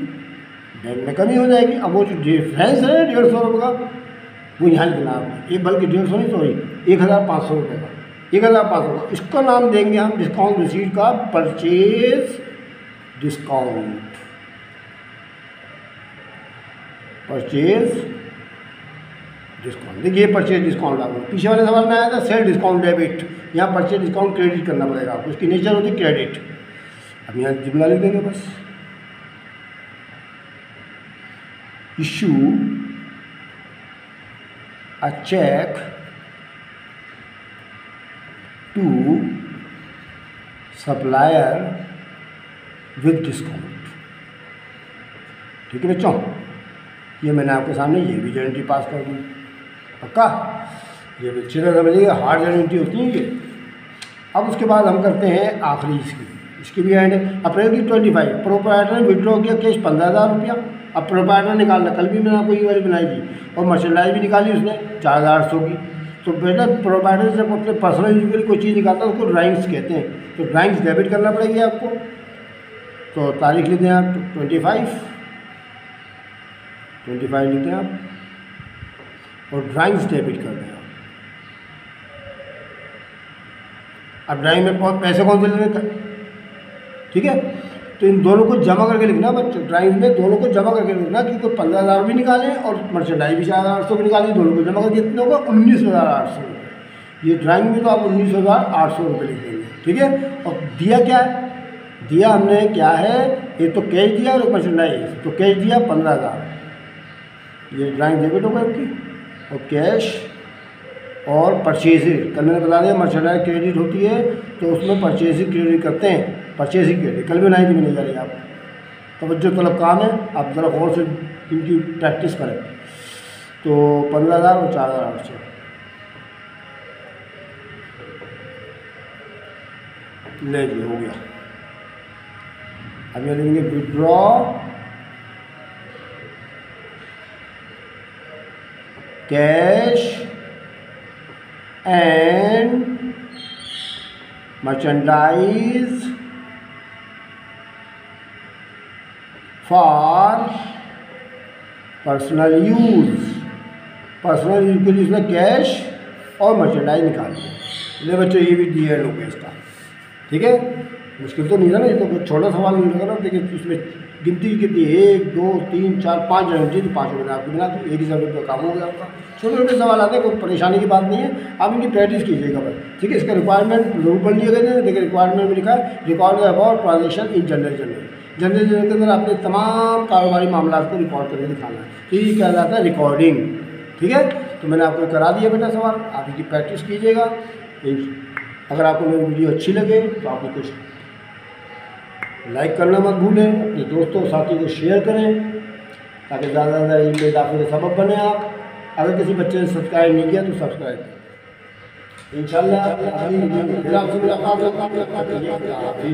Speaker 1: बैंक में कमी हो जाएगी। अब वो जो डिफरेंस है 150 रुपये का वो यहाँ लिखना आपने, ये बल्कि 150 नहीं, सॉरी 1,500 रुपये का, 1,500 का। इसका नाम देंगे हम डिस्काउंट रिसीट का परचेज डिस्काउंट, परचेज डिस्काउंट। देखिए परचेज डिस्काउंट आपको पीछे वाले सवाल में आया था सेल डिस्काउंट डेबिट, यहाँ परचेज डिस्काउंट क्रेडिट करना पड़ेगा आपको, उसकी नेचर होती है क्रेडिट। अब यहाँ जुमला लिख देंगे बस, issue a check to supplier with discount। ठीक है बच्चों, ये मैंने आपके सामने ये भी गारंटी पास कर दी, पक्का। ये अच्छी तरह समझिएगा, हार्ड गारंटी होती है ये। अब उसके बाद हम करते हैं आखिरी इसकी भी एंड है। अप्रैल की 25 प्रोप्राइटर ने विड्रॉ किया कैश 15,000 रुपया। अब प्रोप्राइटर निकालना, कल भी मैंने आपको ये वाली बनाई थी, और मर्चेंडाइज भी निकाली उसने 4,800 की। तो बेटा प्रोप्राइटर जब अपने पर्सनल यूज के लिए कोई चीज़ निकालता है उसको ड्राइंग्स कहते हैं, तो ड्राइंग्स डेबिट करना पड़ेगी आपको। तो तारीख लिख दें आप 25 लिख दें आप, और ड्राइंग्स डेबिट कर दें आप। अब ड्राइंग में पैसे कौन से लेने, ठीक है, तो इन दोनों को जमा करके लिखना बच्चों, ड्राइंग में दोनों को जमा करके लिखना, क्योंकि 15,000 भी निकालें और मर्चेंडाइज भी 4,800 भी निकालें, दोनों को जमा करके कितने होगा 19,800 रुपये। ये ड्राइंग में तो आप 19,800 रुपये लिख देंगे, ठीक है। और दिया क्या है, दिया हमने क्या है, एक तो कैश दिया और एक मर्चेंडाइज। तो कैश दिया 15,000, ये ड्राइंग डेबिट होगा आपकी, और कैश और परचेजिंग, कल मैंने बता दिया मर्चेंडाइज क्रेडिट होती है, तो उसमें परचेजिंग क्रेडिट करते हैं, परचेजिंग क्रेडिट कल भी बनाई थी मैंने जारी आप। तो बच्चों तलब काम है, आप ज़रा गौर से इनकी प्रैक्टिस करें। तो 15,000 और 4,800 ले जी, हो गया। अब ये लेंगे withdraw cash and merchandise for personal use, personal use के लिए इसमें कैश और मर्चेंडाइज निकाल दिया। ले बच्चों ये भी डी एड हो गया इसका, ठीक है। मुश्किल तो नहीं था ना, ये तो कुछ छोटा सवाल नहीं लगा ना। देखिए इसमें गिनती कितनी, 1 2 3 4 5 गारंटी थी, 5 मैंने आपको बना दी, एक ही सब्जेक्ट का काम हो गया आपका। छोटे छोटे सवाल आते हैं, कोई परेशानी की बात नहीं है, आप इनकी प्रैक्टिस कीजिएगा बस, ठीक है। इसका रिक्वायरमेंट जरूर पढ़ लिए गए। देखिए रिक्वायरमेंट में लिखा है record about transaction in general के अंदर आपने तमाम कारोबारी मामला को रिकॉर्ड करके दिखाना है, तो ये क्या जाता है रिकॉर्डिंग, ठीक है। तो मैंने आपको करा दिया बेटा सवाल, आप इनकी प्रैक्टिस कीजिएगा। अगर आपको मेरी वीडियो अच्छी लगे तो आप कुछ लाइक करना मत भूलें, अपने दोस्तों साथियों को शेयर करें, ताकि ज़्यादा से ज़्यादा इनमें इजाफे का सबब बने आप। अगर किसी बच्चे ने सब्सक्राइब नहीं किया तो सब्सक्राइब करें। इंशाल्लाह अगली वीडियो में फिर आपसे मुलाकात होगी।